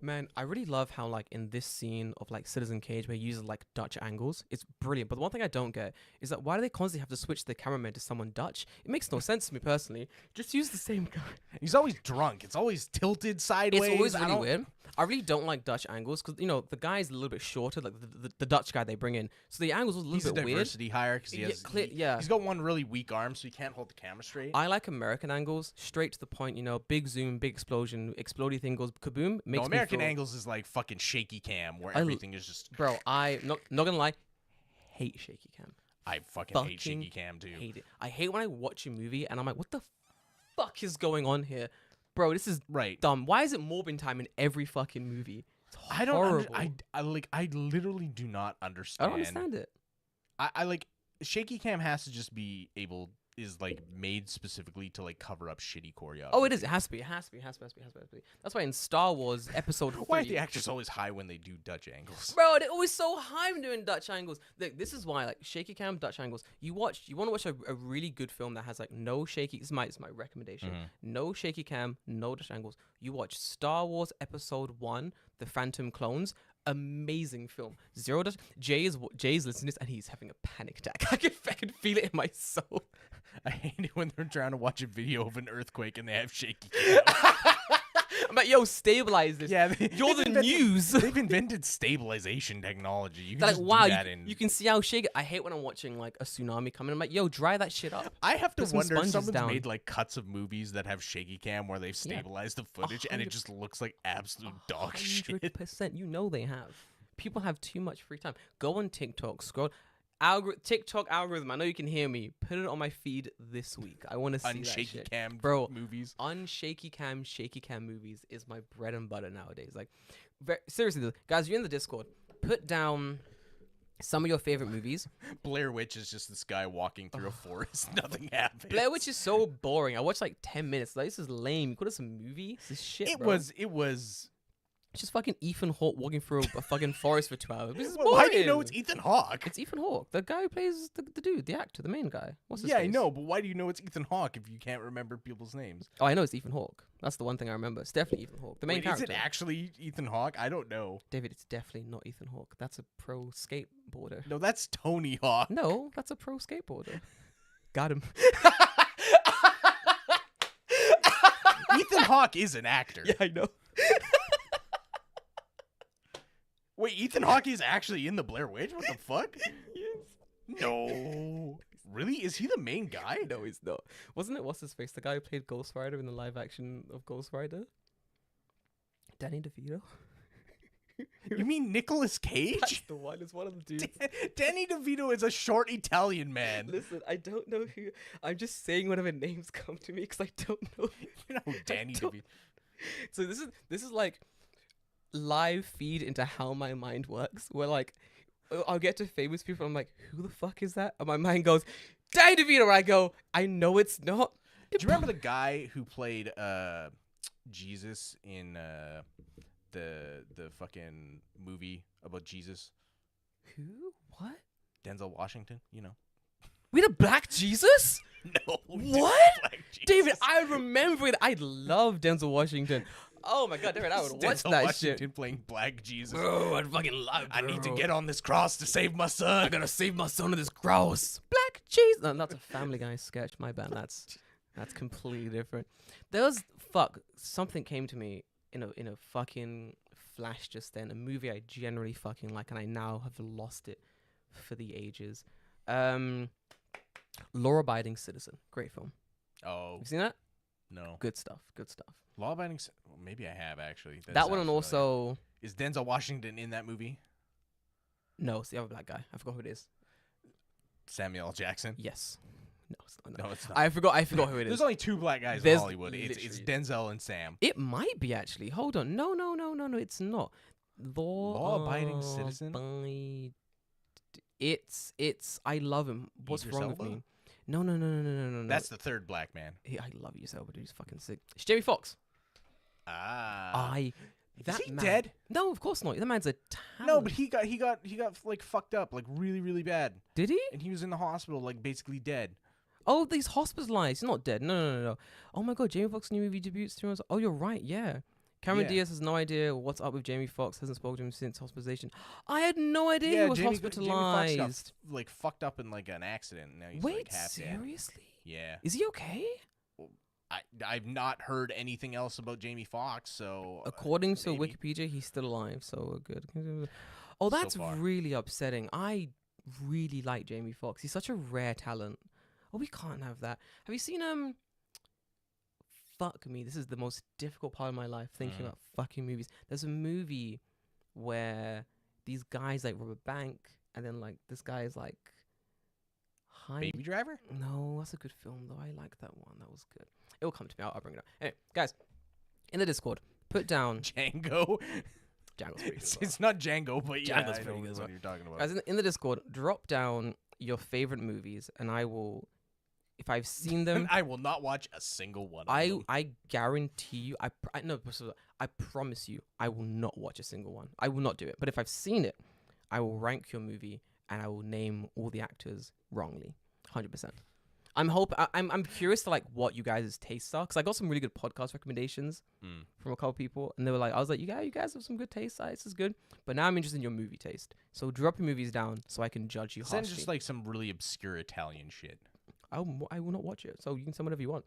man, I really love how like in this scene of like Citizen Cage where he uses like Dutch angles, it's brilliant. But the one thing I don't get is that why do they constantly have to switch the cameraman to someone Dutch? It makes no sense to me personally. Just use the same guy. He's always drunk. It's always tilted sideways. It's always I really don't- weird. I really don't like Dutch angles because the guy's a little bit shorter, like the Dutch guy they bring in. So the angles was a He's little a bit weird. diversity hire because he Yeah, has yeah. he's got one really weak arm, so he can't hold the camera straight. I like American angles, straight to the point. Big zoom, big explosion, exploding thing goes kaboom. Makes American me feel, angles is like fucking shaky cam where I l- everything is just. Bro, I not gonna lie, hate shaky cam. I fucking hate shaky cam too. Hate it. I hate when I watch a movie and I'm like, what the fuck is going on here? Bro, this is dumb. Why is it morbing time in every fucking movie? It's horrible. I literally do not understand. I don't understand it. I like shaky cam has to just be like made specifically to like cover up shitty choreography. Oh, it is. It has to be. That's why in Star Wars Episode 3... Why are the actors always high when they do Dutch angles? Bro, they're always so high when doing Dutch angles. Look, this is why, like, shaky cam, Dutch angles. You want to watch a really good film that has, like, no shaky... It's my recommendation. No shaky cam, no Dutch angles. You watch Star Wars Episode 1, The Phantom Clones. Amazing film. Zero Dutch... Jay's listening to this and he's having a panic attack. I can feel it in my soul. I hate it when they're trying to watch a video of an earthquake and they have shaky cam. I'm like, yo, stabilize this. Yeah, you're the news. They've invented stabilization technology. You can like, just wow, do that you can see how shaky. I hate when I'm watching like a tsunami coming. I'm like, yo, dry that shit up. I have to wonder if someone's down. made like cuts of movies that have shaky cam where they've stabilized the footage and it just looks like absolute dog shit. 100%. You know they have. People have too much free time. Go on TikTok, scroll. TikTok algorithm. I know you can hear me. Put it on my feed this week. I want to see that shit. Cam movies. Shaky cam movies is my bread and butter nowadays. Like, seriously, though, guys, you're in the Discord. Put down some of your favorite movies. Blair Witch is just this guy walking through a forest. Nothing happens. Blair Witch is so boring. I watched like 10 minutes. Like, this is lame. You call this a movie? This is shit, It bro. was. It's just fucking Ethan Hawke walking through a fucking forest for 2 hours. This is boring. Why do you know it's Ethan Hawke? It's Ethan Hawke, the guy who plays the dude, the actor, the main guy. What's his face? I know, but why do you know it's Ethan Hawke if you can't remember people's names? Oh, I know it's Ethan Hawke. That's the one thing I remember. It's definitely Ethan Hawke, the main character. Is it actually Ethan Hawke? I don't know. David, it's definitely not Ethan Hawke. That's a pro skateboarder. No, that's Tony Hawk. No, that's a pro skateboarder. Got him. Ethan Hawke is an actor. Yeah, I know. Wait, Ethan Hawke is actually in the Blair Witch? What the fuck? Yes. No. Really? Is he the main guy? No, he's not. Wasn't it, what's his face? The guy who played Ghost Rider in the live action of Ghost Rider? Danny DeVito? You mean Nicolas Cage? That's the one. It's one of the dudes. Danny DeVito is a short Italian man. Listen, I don't know who. I'm just saying whatever names come to me because I don't know. You know Danny DeVito. So this is like live feed into how my mind works. Where like I'll get to famous people. I'm like, who the fuck is that? And my mind goes, Danny DeVito. And I go, I know it's not. Do you remember the guy who played Jesus in the fucking movie about Jesus? Who? What? Denzel Washington, you know. We had a black Jesus? No. What? David, I remember it. I love Denzel Washington. Oh my god, David, I would watch Denzel that Washington shit. playing black Jesus. Bro, I'd fucking love it. I need to get on this cross to save my son. I gotta save my son of this cross. Black Jesus. No, that's a Family Guy sketch. My bad. That's completely different. Something came to me in a fucking flash just then. A movie I generally fucking like, and I now have lost it for the ages. Law-Abiding Citizen. Great film. Oh. You seen that? No. Good stuff. Law-Abiding well, maybe I have, actually. That one, and also... Is Denzel Washington in that movie? No, it's the other black guy. I forgot who it is. Samuel L. Jackson? Yes. No, it's not. No. No, it's not. I forgot who it is. There's only two black guys in Hollywood. It's literally- Denzel and Sam. It might be, actually. Hold on. No, it's not. Law-Abiding Citizen? It's I love him. What's Idris wrong with Elba? me? No. That's the third black man. I love you, Elba, dude. He's fucking sick. It's Jamie Foxx. Ah. Is he dead? No, of course not. That man's a talent. No, but he got like fucked up, like really, really bad. Did he? And he was in the hospital, like basically dead. Oh, he's hospitalized. He's not dead. No. Oh my god, Jamie Foxx's new movie debuts 3 months. Oh, you're right. Yeah. Cameron Diaz has no idea what's up with Jamie Foxx. Hasn't spoken to him since hospitalization. I had no idea he was hospitalized. Jamie Foxx got like fucked up in like an accident. And now he's like half seriously? Dead. Yeah. Is he okay? I've not heard anything else about Jamie Foxx, so according to Wikipedia, he's still alive, so we're good. Oh, that's really upsetting. I really like Jamie Foxx. He's such a rare talent. Oh, we can't have that. Have you seen fuck me, this is the most difficult part of my life, thinking about fucking movies. There's a movie where these guys like rob a bank, and then like this guy is like Baby Driver? No, that's a good film though. I like that one. That was good. It'll come to me. I'll bring it up. Anyway, guys, in the Discord, put down Django. Django's pretty good. as well. It's not Django, but yeah, Django's I pretty know good as what well. you're talking about. Guys, in the Discord, drop down your favorite movies, and I will, if I've seen them, I will not watch a single one of them. I guarantee you, I promise you, I will not watch a single one. I will not do it. But if I've seen it, I will rank your movie and I will name all the actors wrongly, 100%. I'm curious to like what you guys' tastes are, because I got some really good podcast recommendations from a couple people, and they were like, I was like, you guys have some good taste. This is good. But now I'm interested in your movie taste. So drop your movies down so I can judge you Send harshly. just like some really obscure Italian shit. I will not watch it. So you can send whatever you want.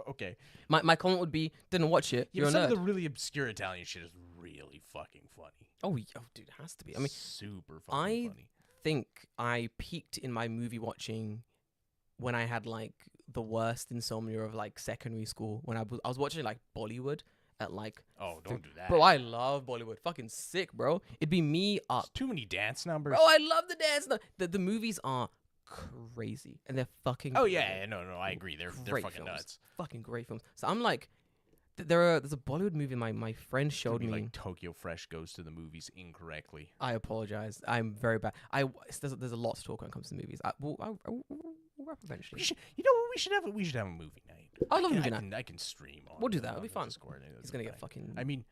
Okay. My comment would be, didn't watch it. Yeah, You're a some nerd. of the really obscure Italian shit is really fucking funny. Oh, dude, it has to be. I mean, super fucking I funny. think I peaked in my movie watching when I had like the worst insomnia of like secondary school, when I was watching like Bollywood at like, Oh, don't do that. bro, I love Bollywood. Fucking sick, bro. It'd be me up. There's too many dance numbers. Bro, I love the dance. The movies are crazy and they're fucking Oh, brilliant. yeah, no, I agree. They're Great fucking films. nuts. Fucking great films. So I'm like, there's a Bollywood movie my friend It's gonna showed be me. like Tokyo Fresh goes to the movies incorrectly. I apologize. I'm very bad. There's a lot to talk when it comes to movies. We'll wrap eventually. You know what? We should have a movie night. I love movie night. I can stream on. We'll do that. on It'll be the fun. Discord. He's gonna get fucking I mean,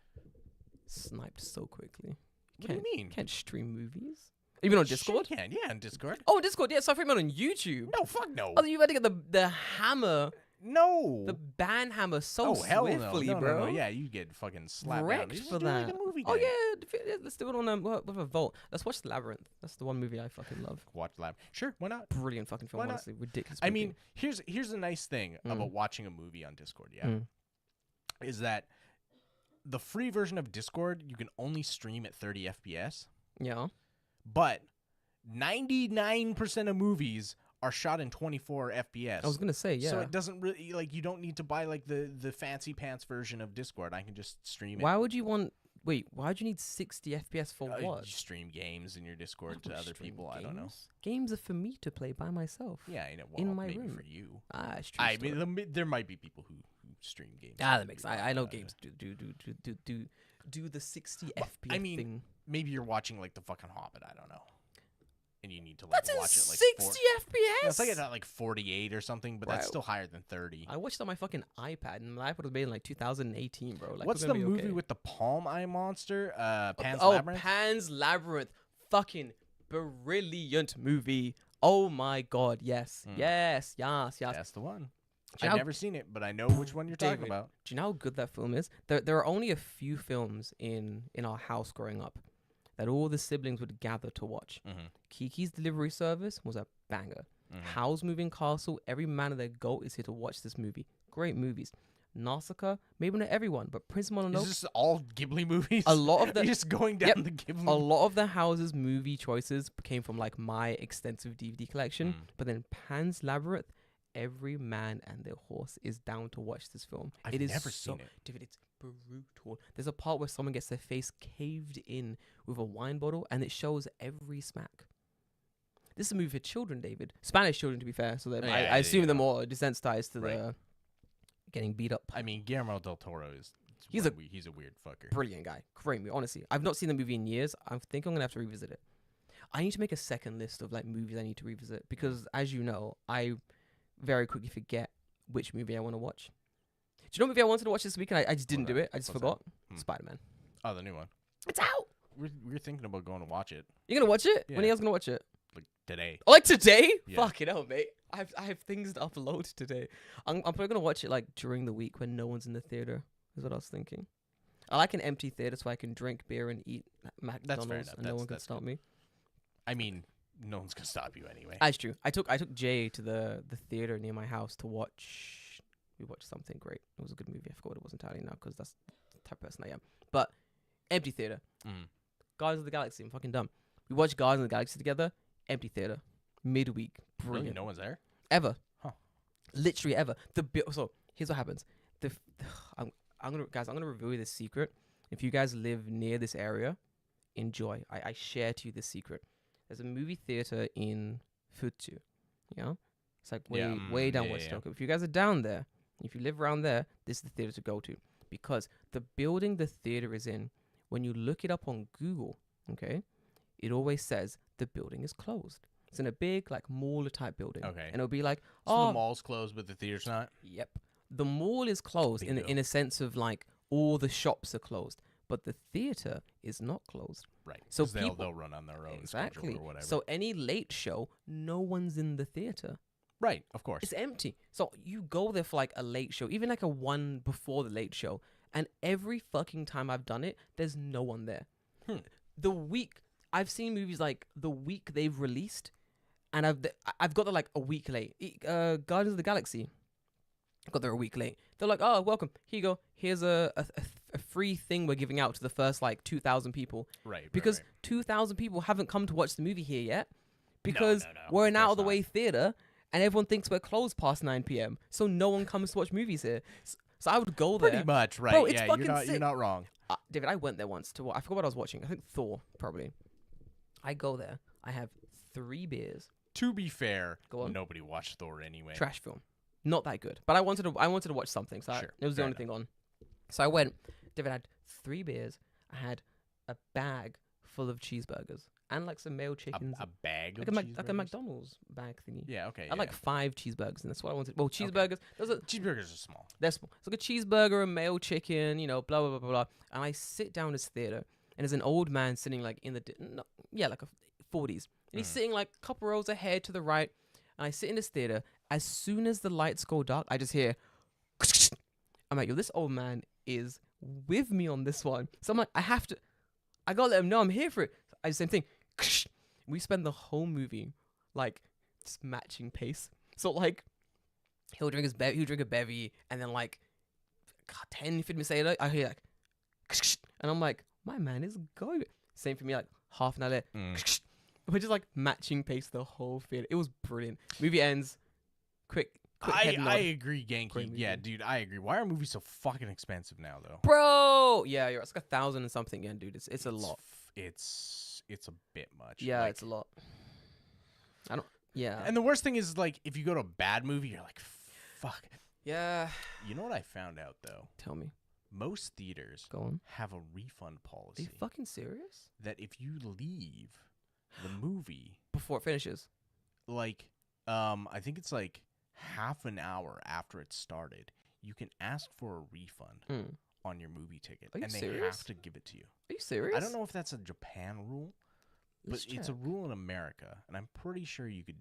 sniped so quickly. what do you mean? Can't stream movies. Even on Discord? Sure you can. Yeah, on Discord. Oh, Discord. Yeah, so I thought you meant on YouTube. No, fuck no. Oh, you had to get the hammer, No. the ban hammer so oh hell swiftly, no. bro. No. Yeah, you get fucking slapped down. Wrecked Just for do like that. a movie Oh night. yeah, let's do it on with a vote. Let's watch The Labyrinth. That's the one movie I fucking love. Watch Lab. Sure, why not? Brilliant fucking film, Why not? honestly. Ridiculous. I movie. mean, here's the nice thing about watching a movie on Discord. Yeah, is that the free version of Discord you can only stream at 30 FPS, yeah. but 99% of movies are shot in 24 FPS. I was gonna say, yeah. So it doesn't really like you don't need to buy like the fancy pants version of Discord. I can just stream it. Why would you want? Wait, why'd you need 60 FPS for You what? stream games in your Discord to Why would other stream people. I don't know. games? Games are for me to play by myself. Yeah, I know. In Well, my maybe room. for you. It's true. I mean, there might be people who stream games. that makes. I know But, games do the 60 But, FPS I mean, thing. Maybe you're watching like the fucking Hobbit. I don't know. And you need to like That's in watch it like 60 FPS. Yeah, it's like at like 48 or something, but that's Wow. still higher than 30. I watched it on my fucking iPad, and my iPad was made in like 2018, bro. Like, What's we're the gonna be movie okay. with the palm eye monster? Pan's Oh, Labyrinth. Pan's Labyrinth. Fucking brilliant movie. Oh my god, yes. Yes. That's the one. Do you I've know- never seen it, but I know which one you're talking David, about. Do you know how good that film is? There are only a few films in our house growing up that all the siblings would gather to watch. Kiki's Delivery Service was a banger. Howl's Moving Castle, every man and their goat is here to watch this movie. Great movies. Nausicaa, maybe not everyone, but Prince Mononoke. Is this all Ghibli movies? A lot of the- You're just going down Yep. the Ghibli. A lot of the house's movie choices came from like my extensive DVD collection. But then Pan's Labyrinth, every man and their horse is down to watch this film. I've It is never so, seen it. Dude, it's brutal. There's a part where someone gets their face caved in with a wine bottle, and it shows every smack. This is a movie for children, David. Spanish children, to be fair. So I assume they're more desensitized to Right. the getting beat up. I mean, Guillermo del Toro is He's he's a weird fucker. Brilliant guy. Great movie. Honestly, I've not seen the movie in years. I think I'm gonna have to revisit it. I need to make a second list of like movies I need to revisit because, as you know, I very quickly forget which movie I want to watch. Do you know what movie I wanted to watch this weekend? I just didn't do it. I just What's forgot. that? Spider-Man. Oh, the new one. It's out. We're thinking about going to watch it You're gonna watch it? When are Yeah. you guys gonna watch it? like today. Oh, like today? Yeah. Fucking hell, mate. I have things to upload today. I'm probably gonna watch it like during the week when no one's in the theater. Is what I was thinking. I like an empty theater so I can drink beer and eat McDonald's enough. and no one can That's stop good. me. I mean, no one's gonna stop you anyway. That's true. I took Jay to the theater near my house to watch. We watched something great. It was a good movie. I forgot what it was entirely now because that's the type of person I am. But empty theater. Guardians of the Galaxy. I'm fucking dumb. We watched Guardians of the Galaxy together. Empty theater. Midweek. Really, Brilliant. no one's there. Ever. Huh. Literally ever. So here's what happens. I'm gonna reveal you this secret. If you guys live near this area, enjoy. I share to you this secret. There's a movie theater in Futsu. Yeah, it's like way down West Tokyo. If you guys are down there, if you live around there, this is the theater to go to, because the building the theater is in, when you look it up on Google, okay, it always says the building is closed. It's in a big like mall type building. Okay. And it'll be like, So the mall's closed, but the theater's not? Yep. The mall is closed in a sense of like all the shops are closed, but the theater is not closed. Right. So they'll run on their own schedule or whatever. So any late show, no one's in the theater. Right, of course. It's empty. So you go there for like a late show, even like a one before the late show, and every fucking time I've done it, there's no one there. The week I've seen movies like the week they've released, and I've got there like a week late. Guardians of the Galaxy, I got there a week late. They're like, oh, welcome. Here you go. Here's a free thing we're giving out to the first like 2,000 people. Right. Because 2,000 people haven't come to watch the movie here yet. Because No. we're an out of the way theater, and everyone thinks we're closed past 9 p.m. So no one comes to watch movies here. So I would go there. Pretty much, right? Bro, it's fucking you're sick. not wrong. David, I went there once to I forgot what I was watching. I think Thor, probably. I go there. I have 3 beers. To be fair, Go on. Nobody watched Thor anyway. Trash film. Not that good. But I wanted to watch something. So Sure, it was the fair only thing on. So I went. David had 3 beers. I had a bag full of cheeseburgers and like some mayo chickens. A bag like of like a cheeseburgers? McDonald's bag thingy. Yeah, okay. I had like 5 cheeseburgers, and that's what I wanted. Well, cheeseburgers. Cheeseburgers are small. They're small. It's like a cheeseburger, a mayo chicken, blah blah blah blah blah. And I sit down in this theater, and there's an old man sitting like in the like a 40s, and he's sitting like a couple rows ahead to the right. And I sit in this theater. As soon as the lights go dark, I just hear. I'm like, yo, this old man is with me on this one. So I'm like, I gotta let him know I'm here for it. I do the same thing. We spend the whole movie like just matching pace. So like, he'll drink a bevy, and then like 10, 15 minutes later, I hear like, and I'm like, my man is going. Same for me, like half an hour later. We're just like matching pace the whole theater. It was brilliant. Movie ends. Quick head nod. I agree, Genki. Great Yeah, movie. dude, I agree. Why are movies so fucking expensive now, though? Bro, yeah, it's like 1,000 and something again, dude. It's a lot. It's a bit much. Yeah, like, it's a lot. I don't. Yeah. And the worst thing is, like, if you go to a bad movie, you're like, fuck. Yeah. You know what I found out, though? Tell me. Most theaters Go on. have a refund Are policy you fucking serious? that if you leave the movie, Before it finishes. like, I think it's like half an hour after it started, you can ask for a refund on your movie ticket, Are you and they serious? have to give it to you. Are you serious? I don't know if that's a Japan rule, but Let's it's a check. rule in America, and I'm pretty sure you could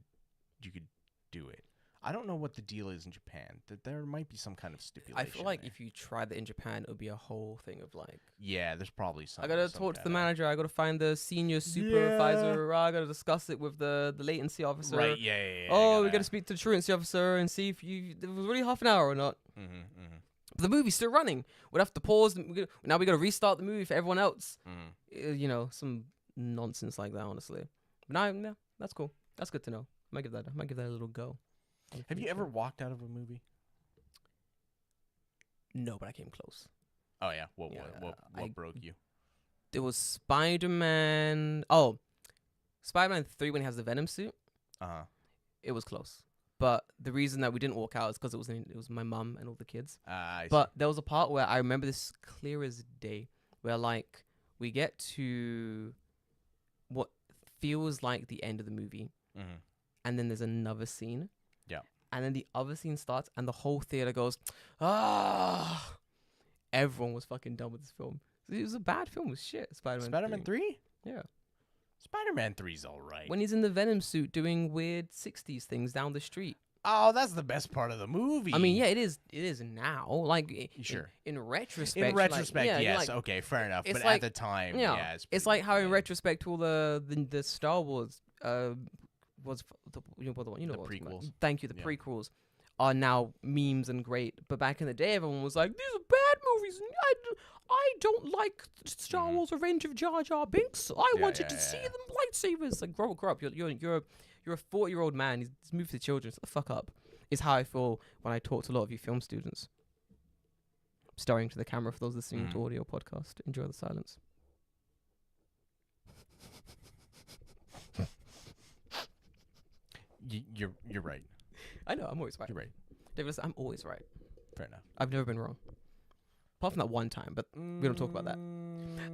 do it. I don't know what the deal is in Japan. That there might be some kind of stipulation. I feel like there. if you tried that in Japan, it would be a whole thing of like, yeah, there's probably some. I gotta talk to the manager. I gotta find the senior supervisor. I gotta discuss it with the latency officer. Right? Yeah. Oh, we gotta speak to the truancy officer and see if it was really half an hour or not. But the movie's still running. We'd have to pause. Now we gotta restart the movie for everyone else. Some nonsense like that, honestly. But no, that's cool. That's good to know. I might give that a little go. Have you ever walked out of a movie? No, but I came close. Oh yeah. What I- broke you? There was Spider-Man. Oh, Spider-Man 3 when he has the Venom suit. It was close. But the reason that we didn't walk out is because it was my mum and all the kids. But there was a part where I remember this clear as day, where like we get to what feels like the end of the movie, and then there's another scene. Yeah. And then the other scene starts, and the whole theater goes, ah! Everyone was fucking done with this film. It was a bad film. It was shit. Spider-Man 3? Yeah. Spider-Man 3's all right. When he's in the Venom suit doing weird 60s things down the street. Oh, that's the best part of the movie. I mean, yeah, it is. It is now. Like, Sure. In retrospect. In retrospect, like, yes. like, okay, fair enough. it's But like- at the time, yeah, yeah. it's like how in retrospect all the Star Wars was the what what I'm talking about. prequels. Thank you. The Yeah. prequels are now memes and great. But back in the day, everyone was like, "These are bad movies. And I don't like Star Wars: Revenge of Jar Jar Binks. I wanted to see them lightsabers." Like, grow up. You're a 40-year-old man. He's moved to children. Shut the fuck up. Is how I feel when I talk to a lot of you film students. Staring to the camera for those listening to audio podcast. Enjoy the silence. You're right. I know, I'm always right. You're right. David, listen, I'm always right. Fair enough. I've never been wrong. Apart from that one time, but we don't talk about that.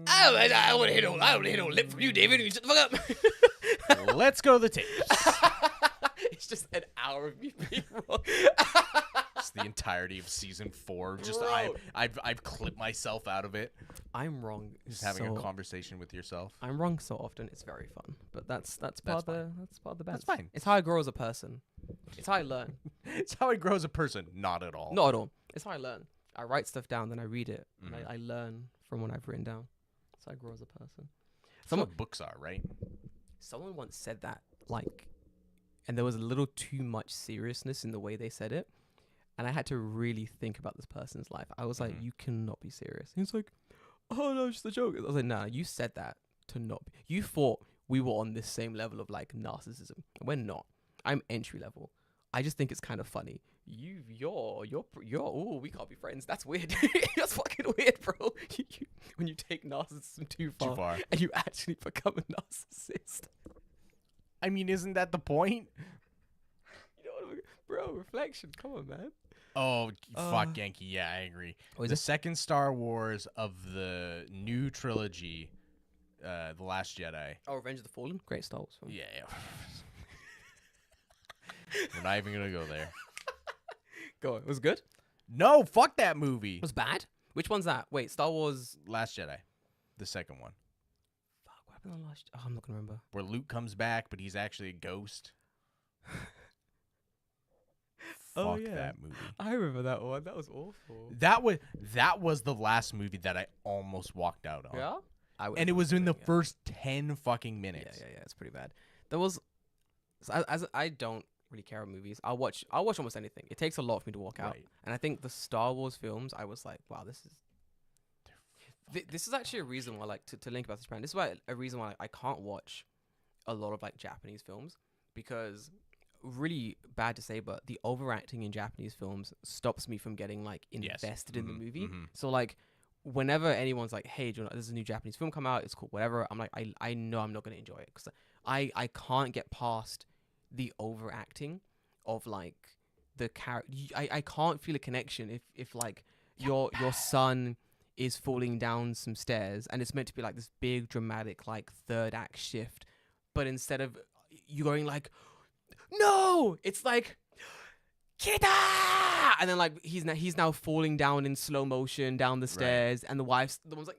I I want to hit a lip from you, David. You shut the fuck don't Let's go to the tape. up. It's just an hour of me being wrong. It's the entirety of season 4. Just Bro. I've clipped myself out of it. I'm wrong. Just having a conversation with yourself. I'm wrong so often. It's very fun, but that's part of the best. That's fine. It's how I grow as a person. It's how I learn. It's how I grow as a person. Not at all. Not at all. It's how I learn. I write stuff down, then I read it, and Mhm. I learn from what I've written down. That's how I grow as a person. That's what books are, right? Someone once said that, like, and there was a little too much seriousness in the way they said it, and I had to really think about this person's life. I was like, Mhm. you cannot be serious. He's like, oh no, it's just a joke. I was like, nah, you said that to not be. You thought we were on this same level of like narcissism. We're not. I'm entry level. I just think it's kind of funny. You're oh, we can't be friends. That's weird. That's fucking weird, bro. When you take narcissism too far and you actually become a narcissist. I mean, isn't that the point? You know what, bro? Reflection. Come on, man. Oh, fuck, Yankee. Yeah, I agree. Oh, is the it? second Star Wars of the new trilogy, The Last Jedi. Oh, Revenge of the Fallen. Great Star Wars film. Yeah. We're not even gonna go there. Go on. It was good. No, fuck that movie. It was bad. Which one's that? Wait, Star Wars. Last Jedi, the second one, Fuck. What happened on last? Oh, I'm not gonna remember. where Luke comes back, but he's actually a ghost. Oh, Fuck yeah. that movie. I remember that one. That was awful. That was the last movie that I almost walked out on. Yeah. And it was in the first 10 fucking minutes. Yeah. It's pretty bad. There was. As I don't really care about movies. I'll watch almost anything. It takes a lot for me to walk out. Right. And I think the Star Wars films, I was like, wow, this is actually a reason why, like, to link about this brand. This is why a reason why I can't watch a lot of like Japanese films, because really bad to say, but the overacting in Japanese films stops me from getting like invested in the movie. So like, whenever anyone's like, hey, do you know, there's a new Japanese film come out, it's cool, whatever, I'm like, I know I'm not gonna enjoy it, because I can't get past the overacting of like the character. I can't feel a connection if like your son is falling down some stairs and it's meant to be like this big dramatic like third act shift, but instead of you going like, no, it's like, Kita! And then like he's now falling down in slow motion down the stairs, and the one's like,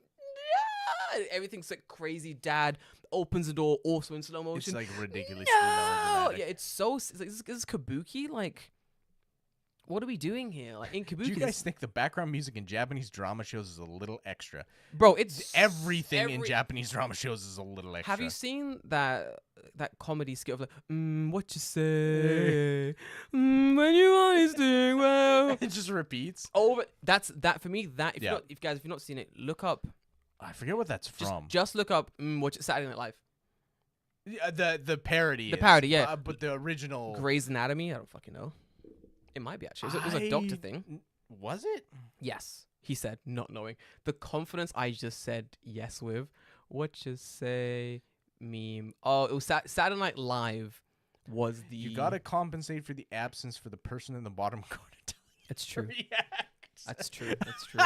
yeah! Everything's like crazy. Dad opens the door also in slow motion. It's like ridiculously no! melodramatic. Yeah, it's so it's like, this is Kabuki. Like, what are we doing here? Like in Kabuki, Do you guys think the background music in Japanese drama shows is a little extra? bro, it's Everything in Japanese drama shows is a little extra. Have you seen that comedy skit of like, what you say? When you always doing well. It just repeats. Over. That's that for me. That if Yeah. you've not seen it, look up. I forget what that's from. Just look up. Watch Saturday Night Live. The parody. The parody, yeah. But the original. Grey's Anatomy. I don't fucking know. It might be actually. It was a doctor thing. Was it? Yes, he said, not knowing. The confidence I just said yes with. What you say? Meme. Oh, it was Saturday Night Live. Was the You gotta compensate for the absence for the person in the bottom corner. It's true. React. That's true. That's true.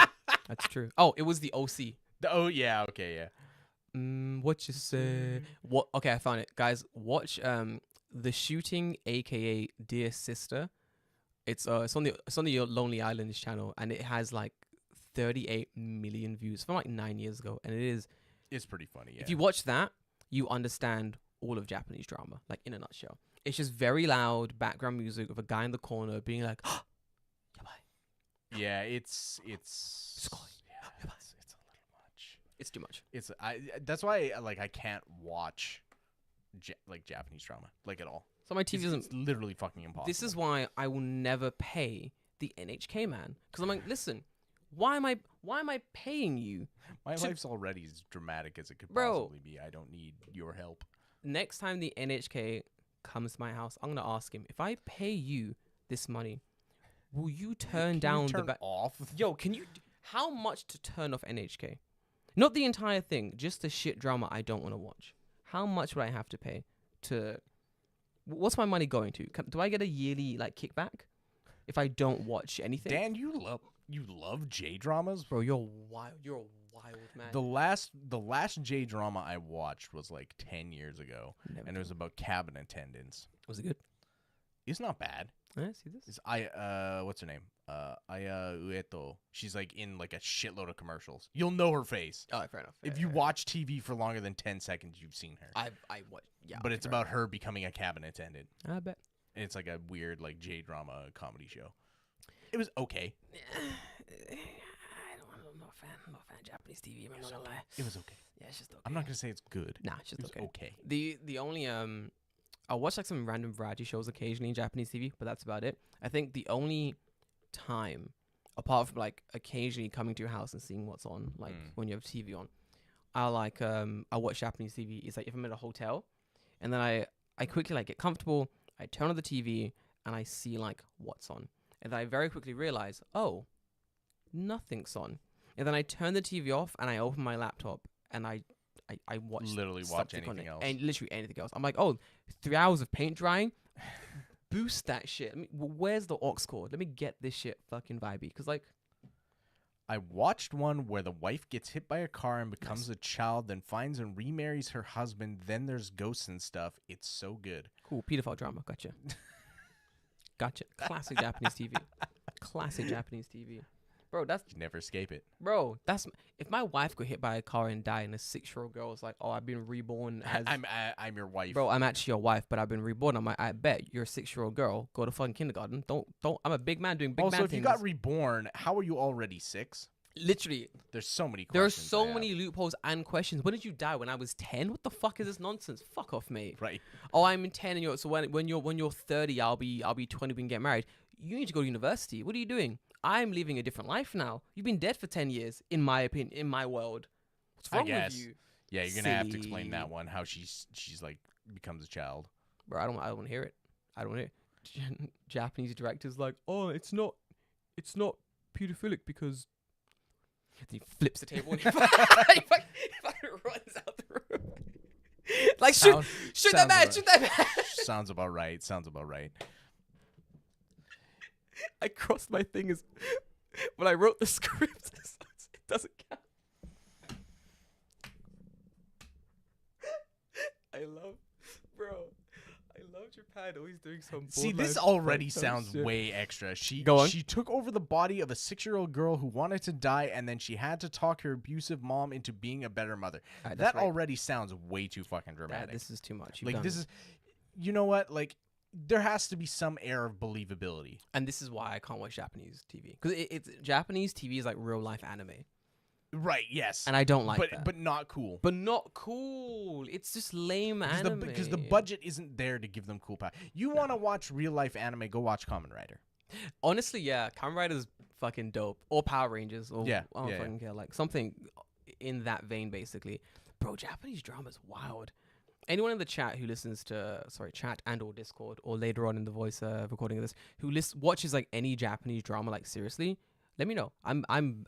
That's true. Oh, it was the OC. Oh yeah. Okay. Yeah. What you say? What? Okay, I found it, guys. Watch The Shooting, aka Dear Sister. It's on the Lonely Islands channel, and it has like 38 million views from like 9 years ago, and It's pretty funny. Yeah. if you watch that, you understand all of Japanese drama, like in a nutshell. It's just very loud background music with a guy in the corner being like, Yeah, it's a little much. it's too much. That's why I can't watch Japanese drama at all. So my TV It's literally fucking impossible. This is why I will never pay the NHK man, because I'm like, listen, why am I paying you? My life's already as dramatic as it could Bro. possibly be. I don't need your help. Next time the NHK comes to my house, I'm gonna ask him, if I pay you this money, will you turn down turn the off? Yo, can you? How much to turn off NHK? Not the entire thing, just the shit drama I don't want to watch. How much would I have to pay to What's my money going to? Do I get a yearly like kickback if I don't watch anything? Dan, you love J dramas, Bro, you're wild. You're a wild man. The last J drama I watched was like 10 years ago, Never and it was about cabin attendants. Was it good? It's not bad. Yeah, see this? It's what's her name? Aya Ueto. She's like in like a shitload of commercials. You'll know her face. Oh, fair enough. If you watch TV for longer than 10 seconds, you've seen her. I watch. Yeah, But it's about her becoming a cabin attendant. I bet. And it's like a weird like J drama comedy show. It was okay. I'm not a fan. I'm not a fan of Japanese TV. I'm not gonna lie. It was okay. Yeah, it's just okay. I'm not gonna say it's good. Nah, it's just It was okay. The only I'll watch like some random variety shows occasionally in Japanese TV, but that's about it. I think the only time, apart from like occasionally coming to your house and seeing what's on, like when you have TV on, I watch Japanese TV. It's like if I'm in a hotel, and then I quickly like get comfortable. I turn on the TV and I see like what's on, and then I very quickly realize, oh, nothing's on, and then I turn the TV off and I open my laptop and I watch anything else. And literally anything else. I'm like, oh, 3 hours of paint drying. Boost that shit. Where's the aux cord? Let me get this shit fucking vibey. Because like, I watched one where the wife gets hit by a car and becomes a child, then finds and remarries her husband. Then there's ghosts and stuff. It's so good. Cool. Pedophile drama. Gotcha. Gotcha. Classic Japanese TV. Classic Japanese TV. Bro, that's... You never escape it. Bro, that's... If my wife got hit by a car and died and a 6-year-old girl was like, oh, I've been reborn as... I'm your wife. Bro, I'm actually your wife, but I've been reborn. I'm like, I bet you're a 6-year-old girl. Go to fucking kindergarten. Don't... I'm a big man doing big man things. Also, if you got reborn, how are you already 6? Literally. There's so many questions. There are so many loopholes and questions. When did you die? When I was 10? What the fuck is this nonsense? Fuck off, mate. Right. Oh, I'm 10 and you're... So when you're 30, I'll be 20 when we get married. You need to go to university. What are you doing? I'm living a different life now. You've been dead for 10 years, in my opinion, in my world. What's wrong with you? Yeah, you're gonna have to explain that one. How she's like becomes a child. Bro, I don't want to hear it. I don't want to hear it. Japanese directors like, oh, it's not pedophilic because he flips the table and he fucking runs out the room. Like shoot that man, shoot that man. Sounds about right. I crossed my fingers when I wrote the script. It doesn't count. I love Japan always doing some. See, this already sounds way extra. She took over the body of a 6-year-old girl who wanted to die, and then she had to talk her abusive mom into being a better mother. Right, that already sounds way too fucking dramatic. This is too much. You know what? Like, there has to be some air of believability. And this is why I can't watch Japanese TV. Because it's Japanese TV is like real life anime. Right, yes. And I don't like that. But not cool. But not cool. It's just lame anime. Because the budget isn't there to give them cool power. You want to watch real life anime, go watch Kamen Rider. Honestly, yeah. Kamen Rider's fucking dope. Or Power Rangers. Or, yeah. I don't fucking care. Like something in that vein, basically. Bro, Japanese drama's wild. Anyone in the chat who listens to, chat and or Discord, or later on in the voice recording of this, who watches like any Japanese drama, like seriously, let me know. I'm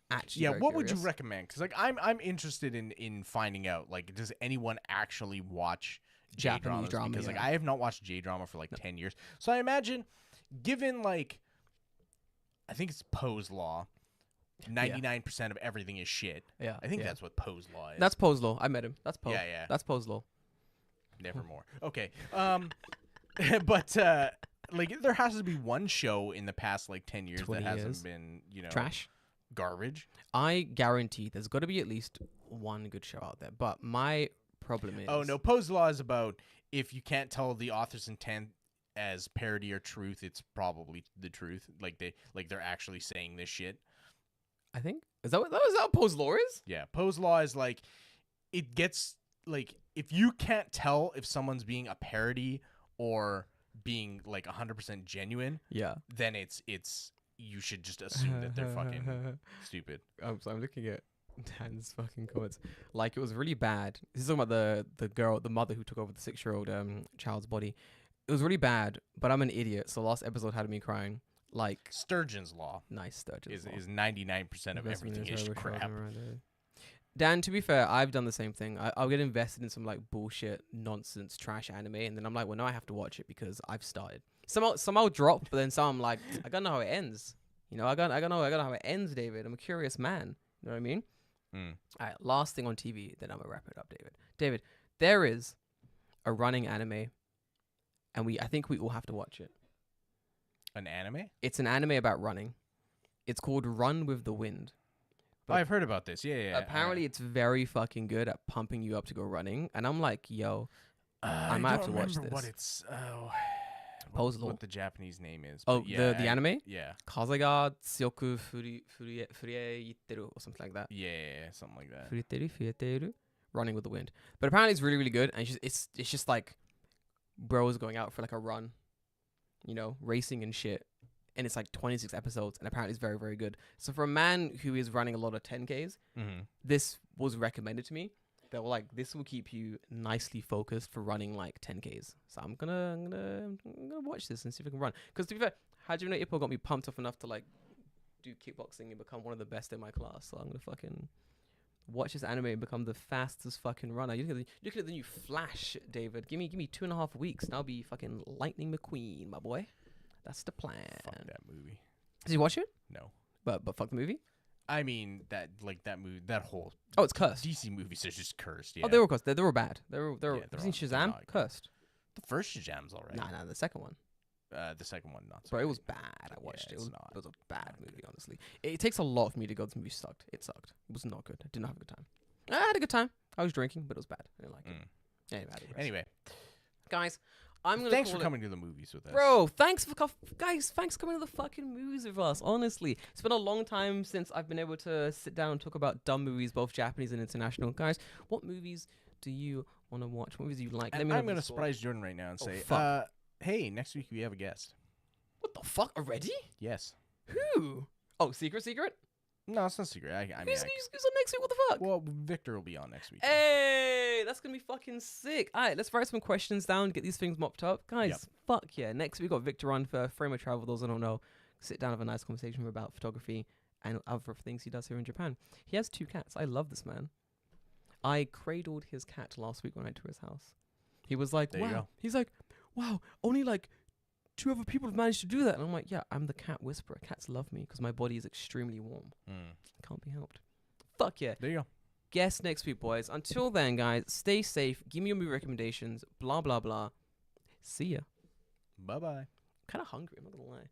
actually very what curious. would you recommend? Because like I'm interested in finding out, like, does anyone actually watch Japanese drama? Because like I have not watched J drama for like 10 years. So I imagine, given like, I think it's Poe's law. 99% of everything is shit. Yeah, I think that's what Poe's law is. That's Poe's law. I met him. That's Poe. Yeah. That's Poe's law. Nevermore. Okay. But like there has to be one show in the past like 10 years that hasn't been, trash, garbage. I guarantee there's got to be at least one good show out there. But my problem is, oh no, Poe's law is about if you can't tell the author's intent as parody or truth, it's probably the truth. Like they're actually saying this shit. I think is that what Poe's law is? Yeah, Poe's law is like it gets like if you can't tell if someone's being a parody or being like 100% genuine, then it's you should just assume that they're fucking stupid. So I'm looking at Dan's fucking comments. Like it was really bad. This is talking about the mother who took over the 6-year-old child's body. It was really bad, but I'm an idiot. So last episode had me crying. Like Sturgeon's law. Nice Sturgeon's law. Is 99% of everything is crap. Dan, to be fair, I've done the same thing. I'll get invested in some like bullshit, nonsense, trash anime, and then I'm like, well, no, I have to watch it because I've started. Some I'll drop, but then some I'm like, I gotta know how it ends. You know, I gotta know how it ends, David. I'm a curious man. You know what I mean? Mm. All right, last thing on TV, then I'm gonna wrap it up, David. David, there is a running anime, and I think we all have to watch it. An anime? It's an anime about running. It's called Run with the Wind. Oh, I've heard about this. Yeah. Apparently, it's very fucking good at pumping you up to go running, and I'm like, yo, I might have to watch this. What it's what the Japanese name is. Oh, yeah, the anime? Yeah. Kaze ga tsuyoku furieiteru or something like that. Yeah, something like that. Furieiteru? Running with the Wind. But apparently it's really, really good, and it's just like bros going out for like a run, you know, racing and shit. And it's like 26 episodes, and apparently it's very, very good. So for a man who is running a lot of 10Ks, this was recommended to me. They were like, this will keep you nicely focused for running like 10Ks. So I'm gonna watch this and see if I can run. Because to be fair, Hajime no Ippo got me pumped up enough to like do kickboxing and become one of the best in my class. So I'm gonna fucking watch this anime and become the fastest fucking runner. You look at the new Flash, David. Give me 2.5 weeks, and I'll be fucking Lightning McQueen, my boy. That's the plan. Fuck that movie. Did you watch it? No. But fuck the movie? I mean that movie, that whole it's cursed. DC movies are just cursed. Yeah. Oh, they were cursed. They were bad. They were. Yeah, Have you seen they're Shazam? not good. Cursed. The first Shazam's alright. Nah, the second one. The second one not so. Bro, it great. was bad. I watched it. it's It not. was a bad movie, honestly. It takes a lot for me to go. This movie sucked. It sucked. It was not good. I did not have a good time. I had a good time. I was drinking, but it was bad. I didn't like it. Anyway, guys, I'm gonna. Thanks for coming to the movies with us, bro. Thanks for coming to the fucking movies with us. Honestly, it's been a long time since I've been able to sit down and talk about dumb movies, both Japanese and international. Guys, what movies do you want to watch? What movies do you like? And I'm gonna surprise Jordan right now and say, hey, next week we have a guest. What the fuck already? Yes. Who? Oh, secret? No, it's not a secret. Who's on next week? What the fuck? Well, Victor will be on next week. Hey, that's gonna be fucking sick. All right, let's write some questions down, get these things mopped up, guys. Yep. Fuck yeah! Next week we got Victor on for Frame of Travel. Those I don't know, sit down have a nice conversation about photography and other things he does here in Japan. He has 2 cats. I love this man. I cradled his cat last week when I went to his house. He was like, there you wow. go. He's like, wow, only like 2 other people have managed to do that. And I'm like, yeah, I'm the cat whisperer. Cats love me because my body is extremely warm. Can't be helped. Fuck yeah. There you go. Guess next week, boys. Until then, guys, stay safe. Give me your movie recommendations. Blah, blah, blah. See ya. Bye-bye. Kind of hungry, I'm not going to lie.